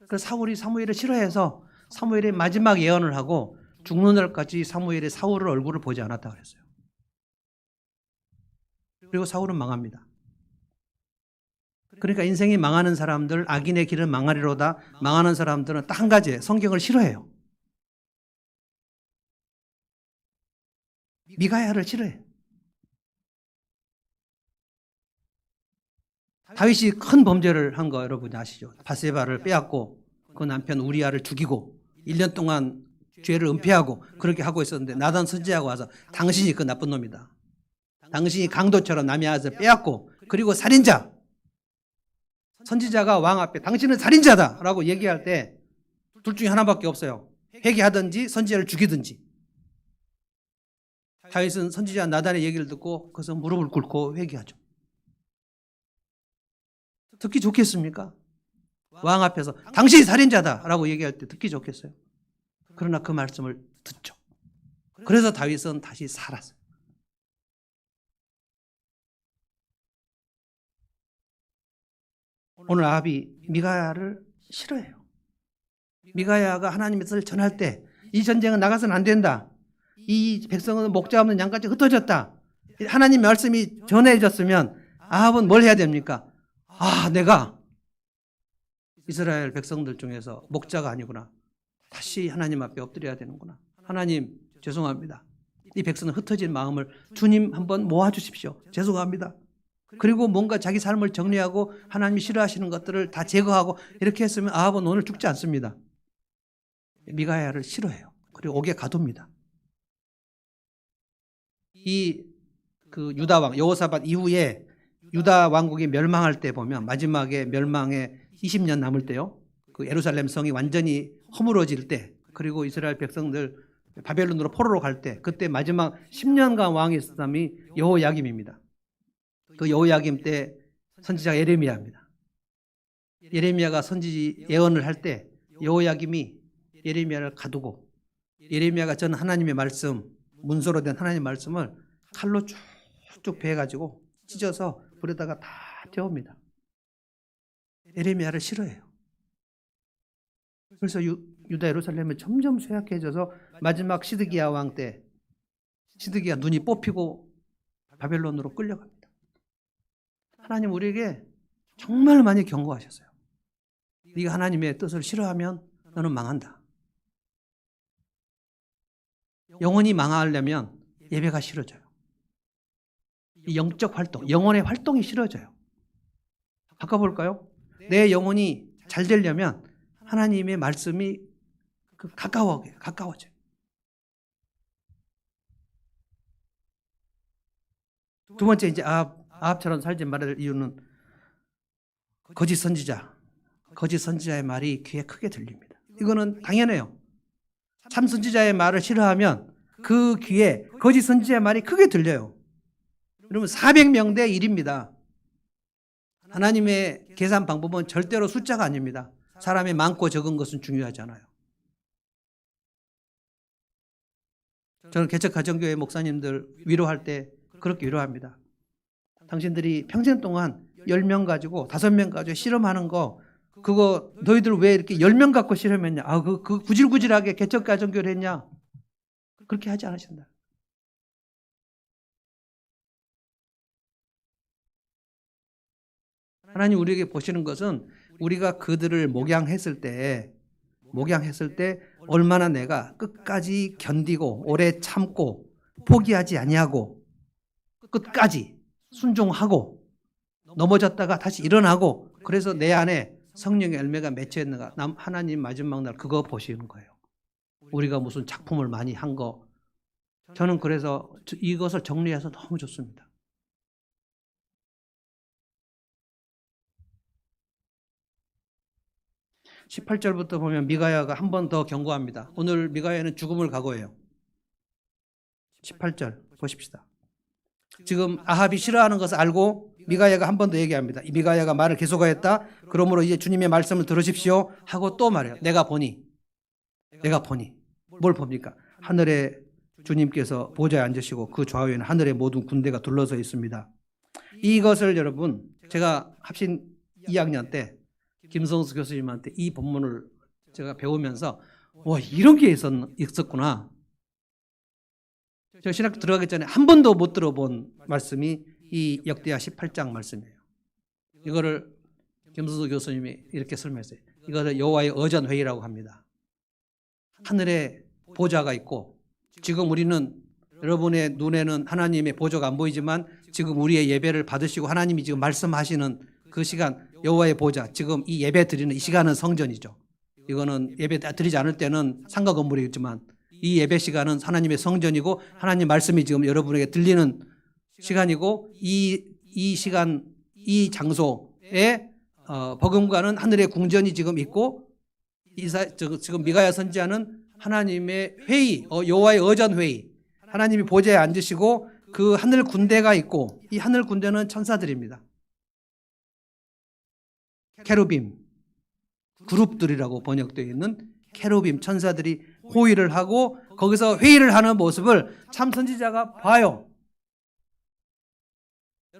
그래서 사울이 사무엘을 싫어해서 사무엘이 마지막 예언을 하고 죽는 날까지 사무엘이 사울의 얼굴을 보지 않았다고 그랬어요. 그리고 사울은 망합니다. 그러니까 인생이 망하는 사람들, 악인의 길은 망하리로다. 망하는 사람들은 딱 한 가지예요. 성경을 싫어해요. 미가야를 싫어해요. 다윗이 큰 범죄를 한 거 여러분이 아시죠? 바세바를 빼앗고 그 남편 우리아를 죽이고 1년 동안 죄를 은폐하고 그렇게 하고 있었는데 나단 선지자가 와서 당신이 그 나쁜 놈이다. 당신이 강도처럼 남의 아들 빼앗고, 그리고 살인자. 선지자가 왕 앞에 당신은 살인자다 라고 얘기할 때 둘 중에 하나밖에 없어요. 회개하든지 선지자를 죽이든지. 다윗은 선지자 나단의 얘기를 듣고 그래서 무릎을 꿇고 회개하죠. 듣기 좋겠습니까? 왕 앞에서 당신이 살인자다 라고 얘기할 때 듣기 좋겠어요? 그러나 그 말씀을 듣죠. 그래서 다윗은 다시 살았어요. 오늘 아합이 미가야를 싫어해요. 미가야가 하나님의 뜻을 전할 때 이 전쟁은 나가서는 안 된다. 이 백성은 목자 없는 양같이 흩어졌다. 하나님 말씀이 전해졌으면 아합은 뭘 해야 됩니까? 내가 이스라엘 백성들 중에서 목자가 아니구나. 다시 하나님 앞에 엎드려야 되는구나. 하나님 죄송합니다. 이 백성은 흩어진 마음을 주님 한번 모아주십시오. 죄송합니다. 그리고 뭔가 자기 삶을 정리하고 하나님이 싫어하시는 것들을 다 제거하고 이렇게 했으면 아합은 오늘 죽지 않습니다. 미가야를 싫어해요. 그리고 옥에 가둡니다. 그 유다 왕 여호사밧 이후에 유다 왕국이 멸망할 때 보면 마지막에 멸망에 20년 남을 때요. 그 예루살렘 성이 완전히 허물어질 때, 그리고 이스라엘 백성들 바벨론으로 포로로 갈 때, 그때 마지막 10년간 왕이 있었던 사람이 여호야김입니다. 그 여호야김 때 선지자가 예레미야입니다. 예레미야가 선지 예언을 할 때 여호야김이 예레미야를 가두고, 예레미야가 전 하나님의 말씀, 문서로 된 하나님의 말씀을 칼로 쭉쭉 베어가지고 찢어서 불에다가 다 태웁니다. 예레미야를 싫어해요. 그래서 유다 예루살렘이 점점 쇠약해져서 마지막 시드기야 왕 때 시드기야 눈이 뽑히고 바벨론으로 끌려갑니다. 하나님 우리에게 정말 많이 경고하셨어요. 네가 하나님의 뜻을 싫어하면 너는 망한다. 영혼이 망하려면 예배가 싫어져요. 영적 활동, 영혼의 활동이 싫어져요. 바꿔볼까요? 내 영혼이 잘 되려면 하나님의 말씀이 가까워져요. 두 번째, 이제 아합처럼 살지 말을 이유는 거짓 선지자의 말이 귀에 크게 들립니다. 이거는 당연해요. 참 선지자의 말을 싫어하면 그 귀에 거짓 선지자의 말이 크게 들려요. 여러분, 400명 대 1입니다. 하나님의 계산 방법은 절대로 숫자가 아닙니다. 사람이 많고 적은 것은 중요하지 않아요. 저는 개척가정교회 목사님들 위로할 때 그렇게 위로합니다. 당신들이 평생 동안 10명 가지고 5명 가지고 실험하는 거, 그거 너희들 왜 이렇게 10명 갖고 실험했냐? 그 구질구질하게 개척가정교회를 했냐? 그렇게 하지 않으신다. 하나님 우리에게 보시는 것은 우리가 그들을 목양했을 때 얼마나 내가 끝까지 견디고 오래 참고 포기하지 아니하고 끝까지 순종하고 넘어졌다가 다시 일어나고, 그래서 내 안에 성령의 열매가 맺혀 있는가, 하나님 마지막 날 그거 보시는 거예요. 우리가 무슨 작품을 많이 한 거. 저는 그래서 이것을 정리해서 너무 좋습니다. (18절부터) 보면 미가야가 한 번 더 경고합니다. 오늘 미가야는 죽음을 각오해요. 18절 보십시다. 지금 아합이 싫어하는 것을 알고 미가야가 한 번 더 얘기합니다. 이 미가야가 말을 계속하였다. 그러므로 이제 주님의 말씀을 들으십시오 하고 또 말해요. 내가 보니 뭘 봅니까? 하늘에 주님께서 보좌에 앉으시고 그 좌우에는 하늘의 모든 군대가 둘러서 있습니다. 이것을 여러분, 제가 합신 2학년 때 김성수 교수님한테 이 본문을 제가 배우면서 와, 이런 게 있었구나. 제가 신학교 들어가기 전에 한 번도 못 들어본 말씀이 이 역대하 18장 말씀이에요. 이거를 김성수 교수님이 이렇게 설명했어요. 이거를 여호와의 어전회의라고 합니다. 하늘에 보좌가 있고, 지금 우리는, 여러분의 눈에는 하나님의 보좌가 안 보이지만 지금 우리의 예배를 받으시고 하나님이 지금 말씀하시는 그 시간, 여호와의 보좌, 지금 이 예배 드리는 이 시간은 성전이죠. 이거는 예배 드리지 않을 때는 상가 건물이겠지만 이 예배 시간은 하나님의 성전이고 하나님 말씀이 지금 여러분에게 들리는 시간이고, 이 시간, 이 장소에 버금가는 하늘의 궁전이 지금 있고, 지금 미가야 선지자는 하나님의 회의, 여호와의 어전 회의, 하나님이 보좌에 앉으시고 그 하늘 군대가 있고, 이 하늘 군대는 천사들입니다. 케루빔, 그룹들이라고 번역되어 있는 케루빔 천사들이 호의를 하고 거기서 회의를 하는 모습을 참 선지자가 봐요.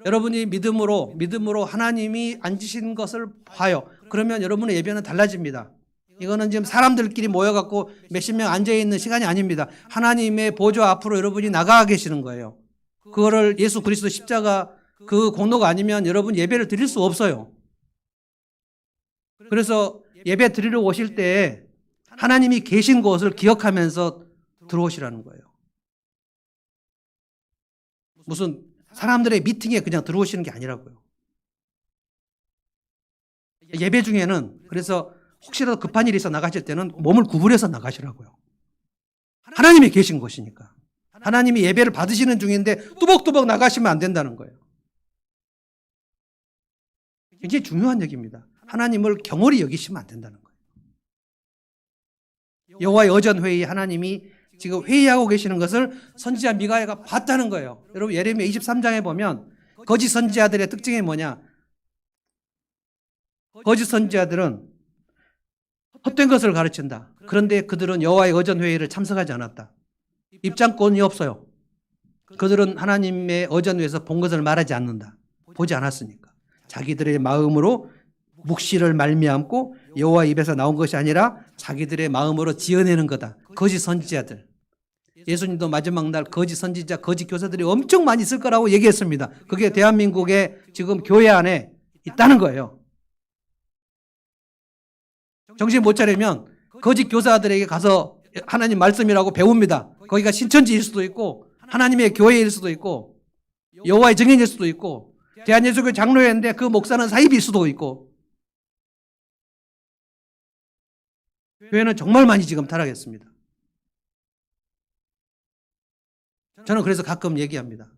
여러분이 믿음으로 하나님이 앉으신 것을 봐요. 그러면 여러분의 예배는 달라집니다. 이거는 지금 사람들끼리 모여갖고 몇십 명 앉아있는 시간이 아닙니다. 하나님의 보좌 앞으로 여러분이 나가 계시는 거예요. 그거를 예수 그리스도 십자가 그 공로가 아니면 여러분 예배를 드릴 수 없어요. 그래서 예배 드리러 오실 때 하나님이 계신 곳을 기억하면서 들어오시라는 거예요. 무슨 사람들의 미팅에 그냥 들어오시는 게 아니라고요. 예배 중에는, 그래서 혹시라도 급한 일이 있어 나가실 때는 몸을 구부려서 나가시라고요. 하나님이 계신 곳이니까. 하나님이 예배를 받으시는 중인데 뚜벅뚜벅 나가시면 안 된다는 거예요. 굉장히 중요한 얘기입니다. 하나님을 경홀히 여기시면 안 된다는 거예요. 여호와의 어전회의, 하나님이 지금 회의하고 계시는 것을 선지자 미가야가 봤다는 거예요. 여러분, 예레미야 23장에 보면 거짓 선지자들의 특징이 뭐냐? 거짓 선지자들은 헛된 것을 가르친다. 그런데 그들은 여호와의 어전회의를 참석하지 않았다. 입장권이 없어요. 그들은 하나님의 어전회에서 본 것을 말하지 않는다. 보지 않았으니까. 자기들의 마음으로 묵시를 말미암고 여호와 입에서 나온 것이 아니라 자기들의 마음으로 지어내는 거다. 거짓 선지자들. 예수님도 마지막 날 거짓 선지자, 거짓 교사들이 엄청 많이 있을 거라고 얘기했습니다. 그게 대한민국의 지금 교회 안에 있다는 거예요. 정신 못 차리면 거짓 교사들에게 가서 하나님 말씀이라고 배웁니다. 거기가 신천지일 수도 있고 하나님의 교회일 수도 있고 여호와의 증인일 수도 있고 대한예수교회 장로회인데 그 목사는 사입일 수도 있고 교회는 정말 많이 지금 타락했습니다. 저는 그래서 가끔 얘기합니다.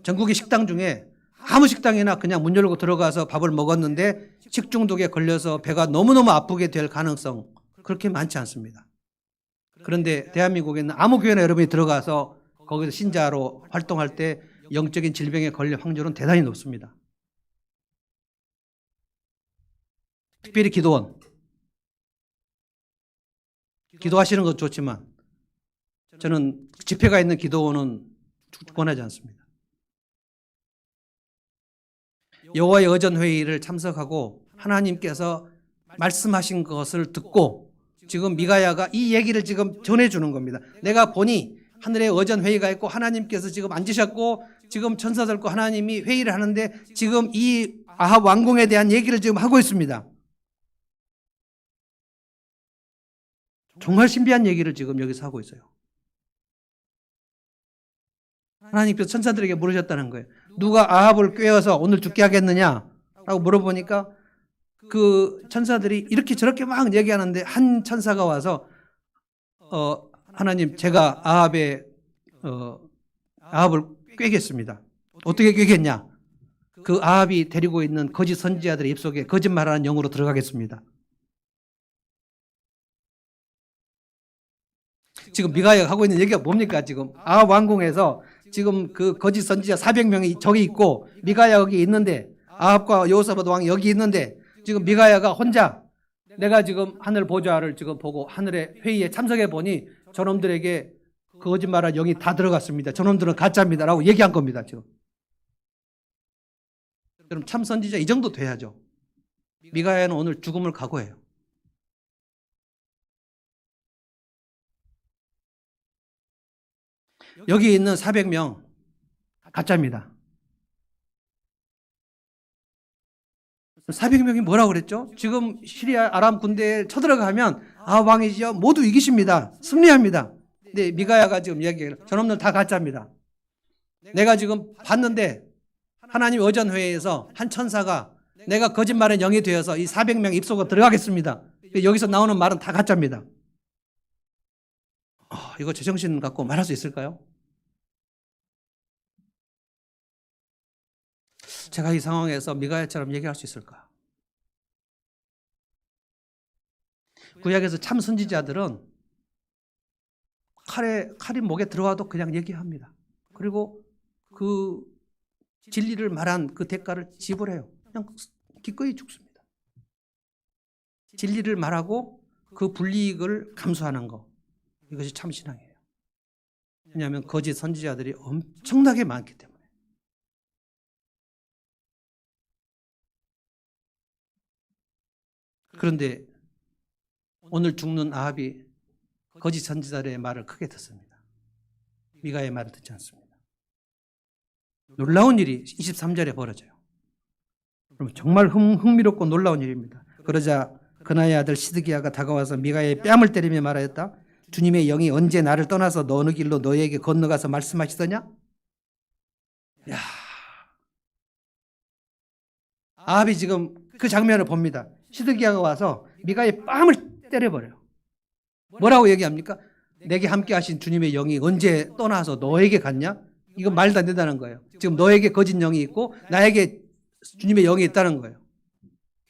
전국의 식당 중에 아무 식당이나 그냥 문 열고 들어가서 밥을 먹었는데 식중독에 걸려서 배가 너무너무 아프게 될 가능성 그렇게 많지 않습니다. 그런데 대한민국에는 아무 교회나 여러분이 들어가서 거기서 신자로 활동할 때 영적인 질병에 걸릴 확률은 대단히 높습니다. 특별히 기도원. 기도하시는 것 좋지만 저는 집회가 있는 기도원은 권하지 않습니다. 여호와의 의전회의를 참석하고 하나님께서 말씀하신 것을 듣고 지금 미가야가 이 얘기를 지금 전해주는 겁니다. 내가 보니 하늘에 의전회의가 있고 하나님께서 지금 앉으셨고 지금 천사들과 하나님이 회의를 하는데 지금 이 아합 왕궁에 대한 얘기를 지금 하고 있습니다. 정말 신비한 얘기를 지금 여기서 하고 있어요. 하나님께서 천사들에게 물으셨다는 거예요. 누가 아합을 꾀어서 오늘 죽게 하겠느냐? 라고 물어보니까 그 천사들이 이렇게 저렇게 막 얘기하는데 한 천사가 와서 하나님 제가 아합을 꾀겠습니다. 어떻게 꾀겠냐? 그 아합이 데리고 있는 거짓 선지자들의 입속에 거짓말하는 영으로 들어가겠습니다. 지금 미가야가 하고 있는 얘기가 뭡니까? 지금 아합 왕궁에서 지금 그 거짓 선지자 400명이 저기 있고 미가야 여기 있는데 아합과 여호사밧 왕이 여기 있는데 지금 미가야가 혼자 내가 지금 하늘 보좌를 지금 보고 하늘의 회의에 참석해 보니 저놈들에게 거짓말한 영이 다 들어갔습니다. 저놈들은 가짜입니다. 라고 얘기한 겁니다. 지금. 그럼 참 선지자 이 정도 돼야죠. 미가야는 오늘 죽음을 각오해요. 여기 있는 400명 가짜입니다. 400명이 뭐라고 그랬죠? 지금 시리아 아람 군대에 쳐들어가면 왕이죠. 모두 이기십니다. 승리합니다. 근데 미가야가 지금 이야기해요. 저놈들 다 가짜입니다. 내가 지금 봤는데 하나님 의전회의에서 한 천사가 내가 거짓말의 영이 되어서 이 400명 입속으로 들어가겠습니다. 여기서 나오는 말은 다 가짜입니다. 이거 제정신 갖고 말할 수 있을까요? 제가 이 상황에서 미가야처럼 얘기할 수 있을까? 구약에서 참 선지자들은 칼이 목에 들어와도 그냥 얘기합니다. 그리고 그 진리를 말한 그 대가를 지불해요. 그냥 기꺼이 죽습니다. 진리를 말하고 그 불이익을 감수하는 것. 이것이 참 신앙이에요. 왜냐하면 거짓 선지자들이 엄청나게 많기 때문에. 그런데 오늘 죽는 아합이 거짓 선지자들의 말을 크게 듣습니다. 미가의 말을 듣지 않습니다. 놀라운 일이 23절에 벌어져요. 정말 흥미롭고 놀라운 일입니다. 그러자 그나의 아들 시드기야가 다가와서 미가의 뺨을 때리며 말하였다. 주님의 영이 언제 나를 떠나서 어느 길로 너에게 건너가서 말씀하시더냐? 야, 아합이 지금 그 장면을 봅니다. 시드기야가 와서 미가의 뺨을 때려버려요. 뭐라고 얘기합니까? 내게 함께 하신 주님의 영이 언제 떠나서 너에게 갔냐? 이건 말도 안 된다는 거예요. 지금 너에게 거짓 영이 있고 나에게 주님의 영이 있다는 거예요.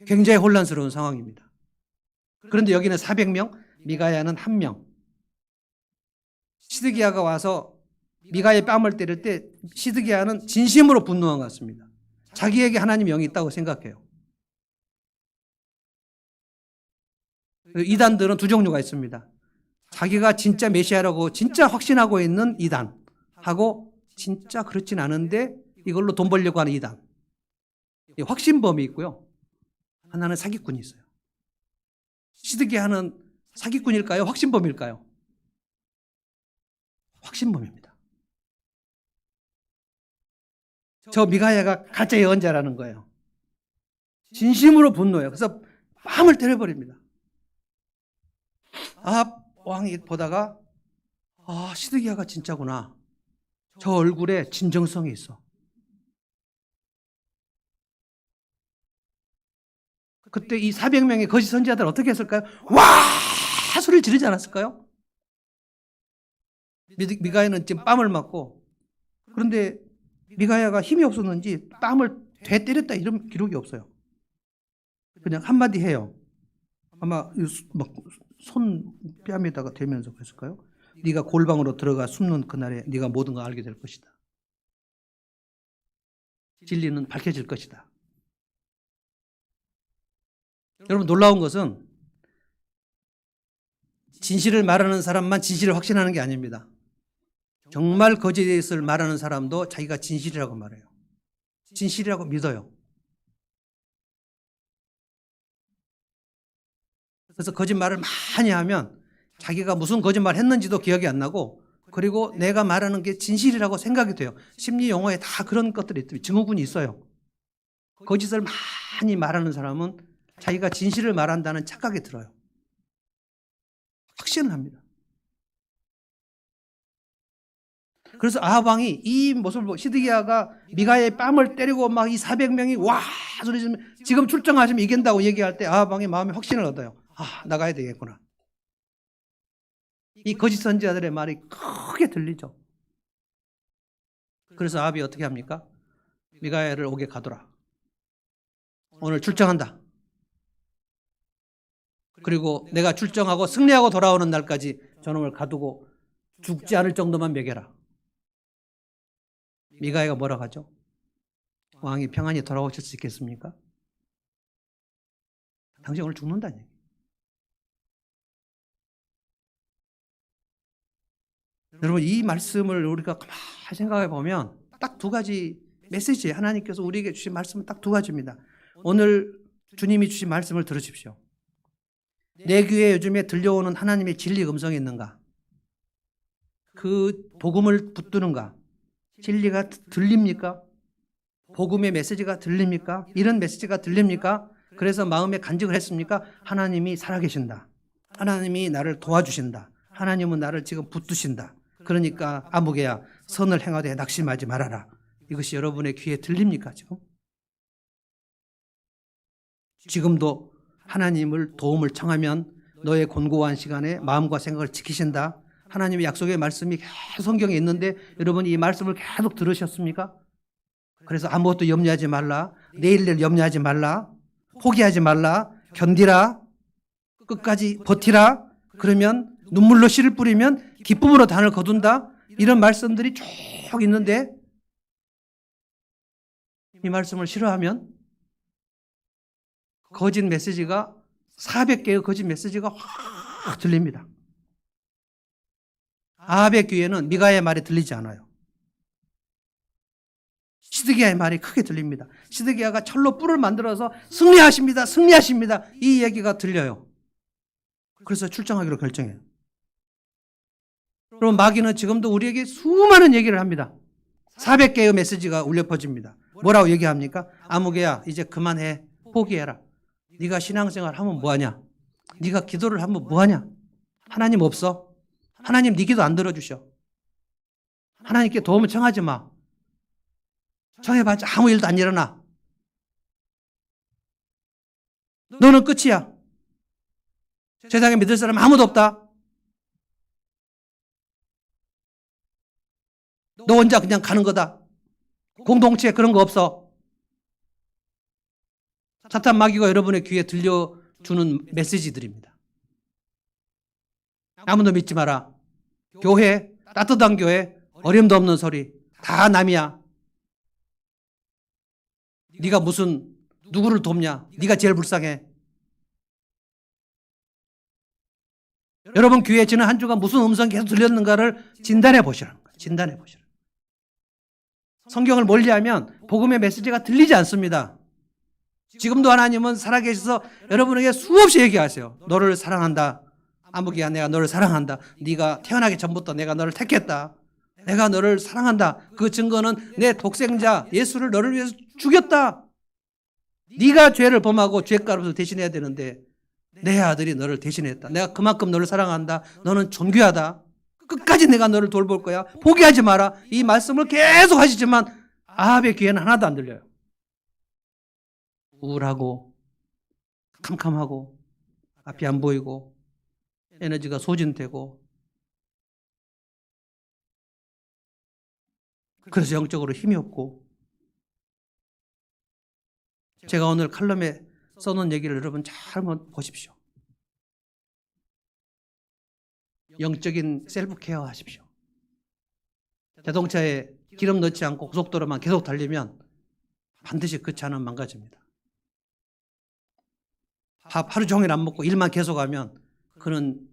굉장히 혼란스러운 상황입니다. 그런데 여기는 400명, 미가야는 1명. 시드기야가 와서 미가의 뺨을 때릴 때 시드기야는 진심으로 분노한 것 같습니다. 자기에게 하나님의 영이 있다고 생각해요. 이단들은 두 종류가 있습니다. 자기가 진짜 메시아라고 진짜 확신하고 있는 이단하고 진짜 그렇진 않은데 이걸로 돈 벌려고 하는 이단. 확신범이 있고요. 하나는 사기꾼이 있어요. 시드기야는 사기꾼일까요? 확신범일까요? 확신범입니다. 저 미가야가 가짜 예언자라는 거예요. 진심으로 분노해요. 그래서 뺨을 때려버립니다. 아합 왕이 보다가 시드기야가 진짜구나. 저 얼굴에 진정성이 있어. 그때 이 400명의 거짓 선지자들 어떻게 했을까요? 와! 소리를 지르지 않았을까요? 미가야는 지금 뺨을 맞고, 그런데 미가야가 힘이 없었는지 뺨을 되 때렸다 이런 기록이 없어요. 그냥 한마디 해요. 아마 손 뺨에다가 대면서 그랬을까요? 네가 골방으로 들어가 숨는 그날에 네가 모든 걸 알게 될 것이다. 진리는 밝혀질 것이다. 여러분, 놀라운 것은 진실을 말하는 사람만 진실을 확신하는 게 아닙니다. 정말 거짓을 말하는 사람도 자기가 진실이라고 말해요. 진실이라고 믿어요. 그래서 거짓말을 많이 하면 자기가 무슨 거짓말 했는지도 기억이 안 나고, 그리고 내가 말하는 게 진실이라고 생각이 돼요. 심리 용어에 다 그런 것들이 있어요. 증후군이 있어요. 거짓을 많이 말하는 사람은 자기가 진실을 말한다는 착각이 들어요. 확신을 합니다. 그래서 아합 왕이 이 모습을 보고, 시드기야가 미가야의 뺨을 때리고 막 이 400명이 와 소리 지르면 지금 출정하시면 이긴다고 얘기할 때 아합 왕이 마음에 확신을 얻어요. 아, 나가야 되겠구나. 이 거짓 선지자들의 말이 크게 들리죠. 그래서 아합이 어떻게 합니까? 미가야를 옥에 가둬라. 오늘 출정한다. 그리고 내가 출정하고 승리하고 돌아오는 날까지 저놈을 가두고 죽지 않을 정도만 먹여라. 미가야가 뭐라고 하죠? 왕이 평안히 돌아오실 수 있겠습니까? 당신 오늘 죽는다는 얘기. 여러분, 이 말씀을 우리가 가만히 생각해 보면 딱 두 가지 메시지, 하나님께서 우리에게 주신 말씀은 딱 두 가지입니다. 오늘 주님이 주신 말씀을 들으십시오. 내 귀에 요즘에 들려오는 하나님의 진리 음성이 있는가? 그 복음을 붙드는가? 진리가 들립니까? 복음의 메시지가 들립니까? 이런 메시지가 들립니까? 그래서 마음에 간직을 했습니까? 하나님이 살아계신다. 하나님이 나를 도와주신다. 하나님은 나를 지금 붙드신다. 그러니까 아무개야, 선을 행하되 낙심하지 말아라. 이것이 여러분의 귀에 들립니까 지금? 지금도 하나님을 도움을 청하면 너의 곤고한 시간에 마음과 생각을 지키신다. 하나님의 약속의 말씀이 계속 성경에 있는데 여러분이 이 말씀을 계속 들으셨습니까? 그래서 아무것도 염려하지 말라. 내일을 염려하지 말라. 포기하지 말라. 견디라. 끝까지 버티라. 그러면 눈물로 씨를 뿌리면 기쁨으로 단을 거둔다. 이런 말씀들이 쭉 있는데 이 말씀을 싫어하면 거짓 메시지가 400개의 거짓 메시지가 확 들립니다. 아합의 귀에는 미가야의 말이 들리지 않아요. 시드기야의 말이 크게 들립니다. 시드기야가 철로 뿔을 만들어서 승리하십니다. 승리하십니다. 이 얘기가 들려요. 그래서 출정하기로 결정해요. 그럼 마귀는 지금도 우리에게 수많은 얘기를 합니다. 400개의 메시지가 울려 퍼집니다. 뭐라고 얘기합니까? 아무개야, 이제 그만해. 포기해라. 네가 신앙생활 하면 뭐하냐? 네가 기도를 하면 뭐하냐? 하나님 없어? 하나님 네 기도 안 들어주셔. 하나님께 도움을 청하지 마. 청해봤자 아무 일도 안 일어나. 너는 끝이야. 세상에 믿을 사람 아무도 없다. 너 혼자 그냥 가는 거다. 공동체에 그런 거 없어. 사탄 마귀가 여러분의 귀에 들려주는 메시지들입니다. 아무도 믿지 마라. 교회, 따뜻한 교회, 어림도 없는 소리. 다 남이야. 네가 무슨 누구를 돕냐? 네가 제일 불쌍해. 여러분 귀에 지난 한 주간 무슨 음성이 계속 들렸는가를 진단해 보시라는 거예요. 진단해 보시라. 성경을 멀리하면 복음의 메시지가 들리지 않습니다. 지금도 하나님은 살아계셔서 여러분에게 수없이 얘기하세요. 너를 사랑한다. 아무개야, 내가 너를 사랑한다. 네가 태어나기 전부터 내가 너를 택했다. 내가 너를 사랑한다. 그 증거는 내 독생자 예수를 너를 위해서 죽였다. 네가 죄를 범하고 죄값을 대신해야 되는데 내 아들이 너를 대신했다. 내가 그만큼 너를 사랑한다. 너는 존귀하다. 끝까지 내가 너를 돌볼 거야. 포기하지 마라. 이 말씀을 계속 하시지만 아합의 귀에는 하나도 안 들려요. 우울하고 캄캄하고 앞이 안 보이고 에너지가 소진되고 그래서 영적으로 힘이 없고 제가 오늘 칼럼에 써놓은 얘기를 여러분 잘 한번 보십시오. 영적인 셀프 케어 하십시오. 자동차에 기름 넣지 않고 고속도로만 계속 달리면 반드시 그 차는 망가집니다. 밥 하루 종일 안 먹고 일만 계속하면 그는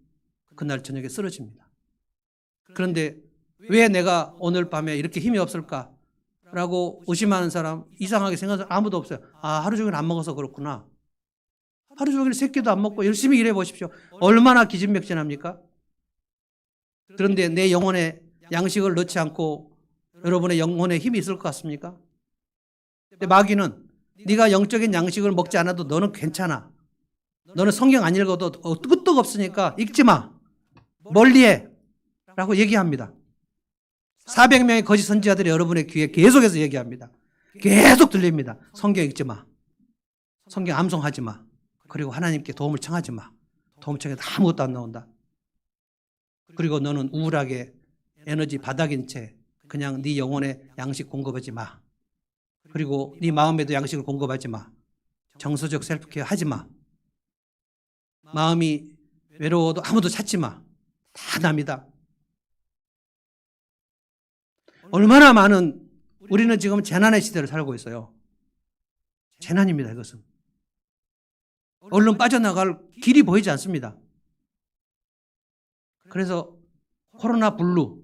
그날 저녁에 쓰러집니다. 그런데 왜 내가 오늘 밤에 이렇게 힘이 없을까? 라고 의심하는 사람, 이상하게 생각하는 사람 아무도 없어요. 아, 하루 종일 안 먹어서 그렇구나. 하루 종일 세 끼도 안 먹고 열심히 일해 보십시오. 얼마나 기진맥진합니까? 그런데 내 영혼에 양식을 넣지 않고 여러분의 영혼에 힘이 있을 것 같습니까? 근데 마귀는 네가 영적인 양식을 먹지 않아도 너는 괜찮아. 너는 성경 안 읽어도 끄떡 없으니까 읽지 마. 멀리해. 라고 얘기합니다. 400명의 거짓 선지자들이 여러분의 귀에 계속해서 얘기합니다. 계속 들립니다. 성경 읽지 마. 성경 암송하지 마. 그리고 하나님께 도움을 청하지 마. 도움 청해도 아무것도 안 나온다. 그리고 너는 우울하게 에너지 바닥인 채 그냥 네 영혼에 양식 공급하지 마. 그리고 네 마음에도 양식을 공급하지 마. 정서적 셀프케어 하지 마. 마음이 외로워도 아무도 찾지 마. 다 남이다. 얼마나 많은 우리는 지금 재난의 시대를 살고 있어요. 재난입니다, 이것은. 얼른 빠져나갈 길이 보이지 않습니다. 그래서 코로나 블루,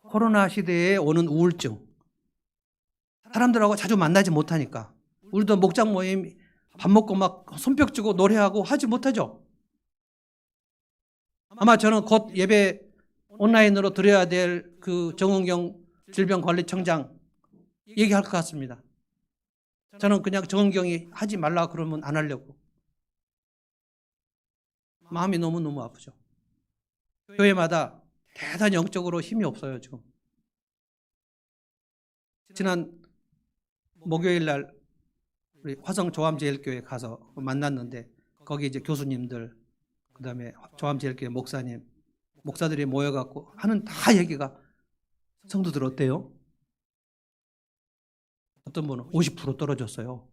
코로나 시대에 오는 우울증, 사람들하고 자주 만나지 못하니까 우리도 목장 모임 밥 먹고 막 손뼉 치고 노래하고 하지 못하죠. 아마 저는 곧 예배 온라인으로 드려야 될 그 정은경 질병관리청장 얘기할 것 같습니다. 저는 그냥 정은경이 하지 말라 그러면 안 하려고. 마음이 너무너무 아프죠. 교회마다 대단히 영적으로 힘이 없어요, 지금. 지난 목요일 날 우리 화성 조암제일교회 가서 만났는데 거기 이제 교수님들, 그 다음에 조암제일교회 목사님, 목사들이 모여갖고 하는 다 얘기가 성도들 어때요? 어떤 분은 50% 떨어졌어요.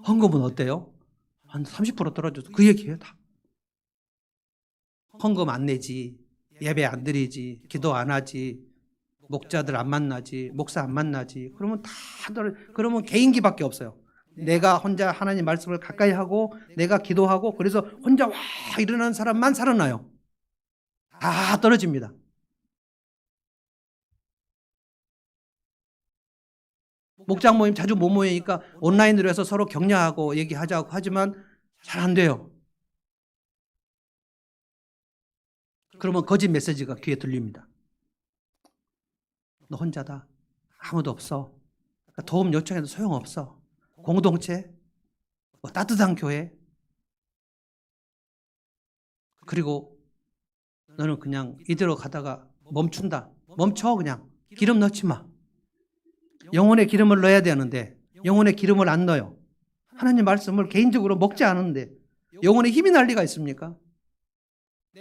헌금은 어때요? 한 30% 떨어졌어. 그 얘기예요, 다. 헌금 안 내지, 예배 안 드리지, 기도 안 하지, 목자들 안 만나지, 목사 안 만나지. 그러면 그러면 개인기밖에 없어요. 내가 혼자 하나님 말씀을 가까이 하고 내가 기도하고 그래서 혼자 와 일어나는 사람만 살아나요. 다 떨어집니다. 목장 모임 자주 못 모이니까 온라인으로 해서 서로 격려하고 얘기하자고 하지만 잘 안 돼요. 그러면 거짓 메시지가 귀에 들립니다. 너 혼자다. 아무도 없어. 도움 요청해도 소용없어. 공동체, 뭐 따뜻한 교회. 그리고 너는 그냥 이대로 가다가 멈춘다. 멈춰 그냥. 기름 넣지 마. 영혼에 기름을 넣어야 되는데 영혼에 기름을 안 넣어요. 하나님 말씀을 개인적으로 먹지 않은데 영혼에 힘이 날 리가 있습니까?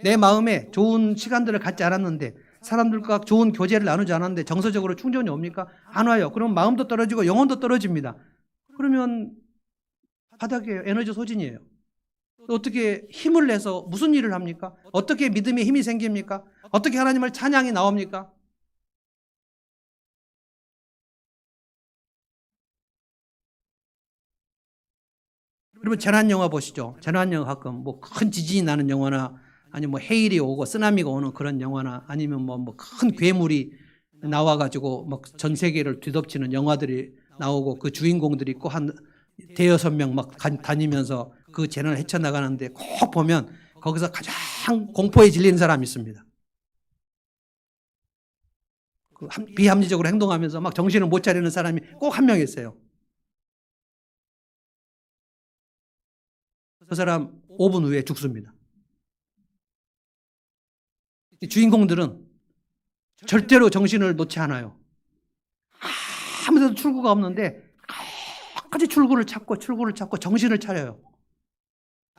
내 마음에 좋은 시간들을 갖지 않았는데 사람들과 좋은 교제를 나누지 않았는데 정서적으로 충전이 옵니까? 안 와요. 그럼 마음도 떨어지고 영혼도 떨어집니다. 그러면 바닥이에요. 에너지 소진이에요. 어떻게 힘을 내서 무슨 일을 합니까? 어떻게 믿음에 힘이 생깁니까? 어떻게 하나님을 찬양이 나옵니까? 여러분 재난영화 보시죠. 재난영화 가끔 뭐 큰 지진이 나는 영화나 아니면 뭐 해일이 오고 쓰나미가 오는 그런 영화나 아니면 뭐 큰 괴물이 나와가지고 막 전 세계를 뒤덮치는 영화들이 나오고 그 주인공들이 있고 한 대여섯 명 막 다니면서 그 재난을 헤쳐나가는데 꼭 보면 거기서 가장 공포에 질리는 사람이 있습니다. 그 비합리적으로 행동하면서 막 정신을 못 차리는 사람이 꼭 한 명 있어요. 그 사람 5분 후에 죽습니다. 주인공들은 절대로 정신을 놓지 않아요. 아무 데도 출구가 없는데 끝까지 출구를 찾고 정신을 차려요.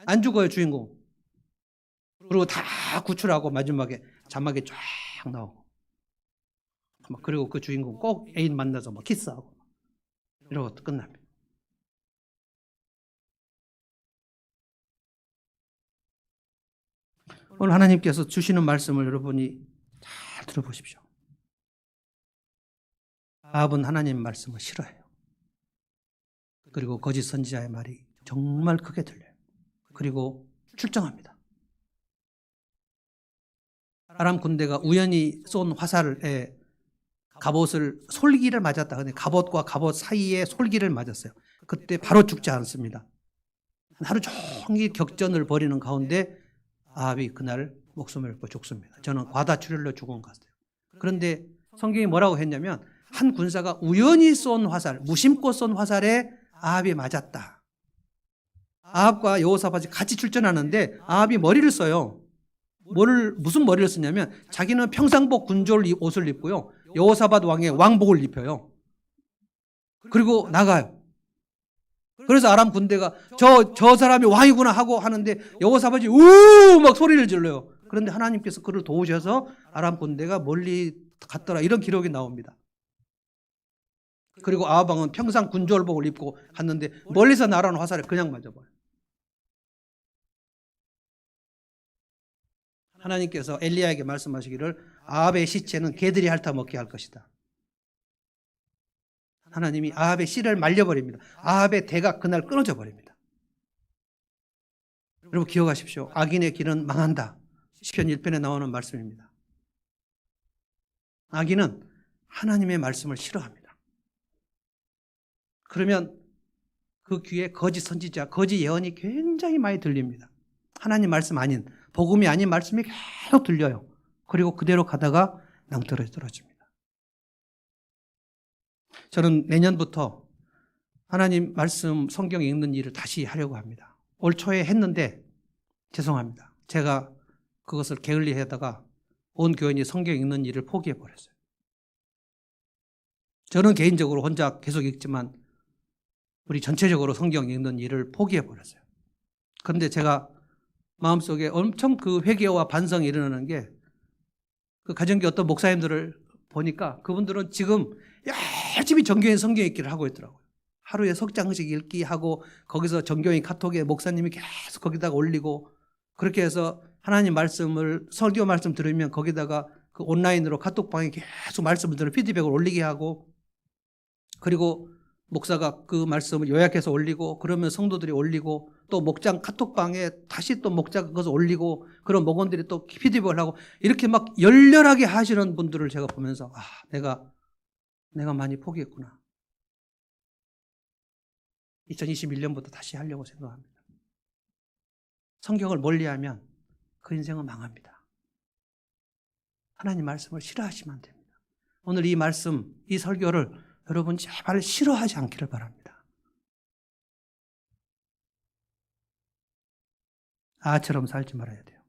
안 죽어요, 주인공. 그리고 다 구출하고 마지막에 자막에 쫙 나오고. 그리고 그 주인공 꼭 애인 만나서 막 키스하고 이러고 끝납니다. 오늘 하나님께서 주시는 말씀을 여러분이 잘 들어보십시오. 아합은 하나님 말씀을 싫어해요. 그리고 거짓 선지자의 말이 정말 크게 들려요. 그리고 출정합니다. 아람 군대가 우연히 쏜 화살에 갑옷을 솔기를 맞았다. 근데 갑옷과 갑옷 사이에 솔기를 맞았어요. 그때 바로 죽지 않습니다. 하루 종일 격전을 벌이는 가운데 아합이 그날 목숨을 잃고 죽습니다. 저는 과다출혈로 죽은 것 같아요. 그런데 성경이 뭐라고 했냐면 한 군사가 우연히 쏜 화살, 무심코 쏜 화살에 아합이 맞았다. 아합과 여호사밧이 같이 출전하는데 아합이 머리를 써요. 무슨 머리를 쓰냐면 자기는 평상복 군졸 옷을 입고요. 여호사밧 왕의 왕복을 입혀요. 그리고 나가요. 그래서 아람 군대가 저 사람이 왕이구나 하고 하는데 여호사밧이 우 막 소리를 질러요. 그런데 하나님께서 그를 도우셔서 아람 군대가 멀리 갔더라 이런 기록이 나옵니다. 그리고 아합 왕은 평상 군졸복을 입고 갔는데 멀리서 날아오는 화살에 그냥 맞아버려요. 하나님께서 엘리야에게 말씀하시기를 아합의 시체는 개들이 핥아먹게 할 것이다. 하나님이 아합의 씨를 말려버립니다. 아합의 대가 그날 끊어져 버립니다. 여러분 기억하십시오. 악인의 길은 망한다. 시편 1편에 나오는 말씀입니다. 악인은 하나님의 말씀을 싫어합니다. 그러면 그 귀에 거짓 선지자, 거짓 예언이 굉장히 많이 들립니다. 하나님 말씀 아닌, 복음이 아닌 말씀이 계속 들려요. 그리고 그대로 가다가 낭떠러지 떨어집니다. 저는 내년부터 하나님 말씀 성경 읽는 일을 다시 하려고 합니다. 올 초에 했는데 죄송합니다. 제가 그것을 게을리하다가 온 교인이 성경 읽는 일을 포기해버렸어요. 저는 개인적으로 혼자 계속 읽지만 우리 전체적으로 성경 읽는 일을 포기해버렸어요. 그런데 제가 마음속에 엄청 그 회개와 반성이 일어나는 게 그 가정교 어떤 목사님들을 보니까 그분들은 지금 열심히 정교인 성경 읽기를 하고 있더라고요. 하루에 석 장씩 읽기 하고 거기서 정교인 카톡에 목사님이 계속 거기다가 올리고 그렇게 해서 하나님 말씀을 설교 말씀 들으면 거기다가 그 온라인으로 카톡방에 계속 말씀을 들으면 피드백을 올리게 하고 그리고 목사가 그 말씀을 요약해서 올리고 그러면 성도들이 올리고 또 목장 카톡방에 다시 또 목자가 그것을 올리고 그런 목원들이 또 피드백을 하고 이렇게 막 열렬하게 하시는 분들을 제가 보면서 내가 많이 포기했구나. 2021년부터 다시 하려고 생각합니다. 성경을 멀리하면 그 인생은 망합니다. 하나님 말씀을 싫어하시면 안 됩니다. 오늘 이 말씀, 이 설교를 여러분 제발 싫어하지 않기를 바랍니다. 아처럼 살지 말아야 돼요.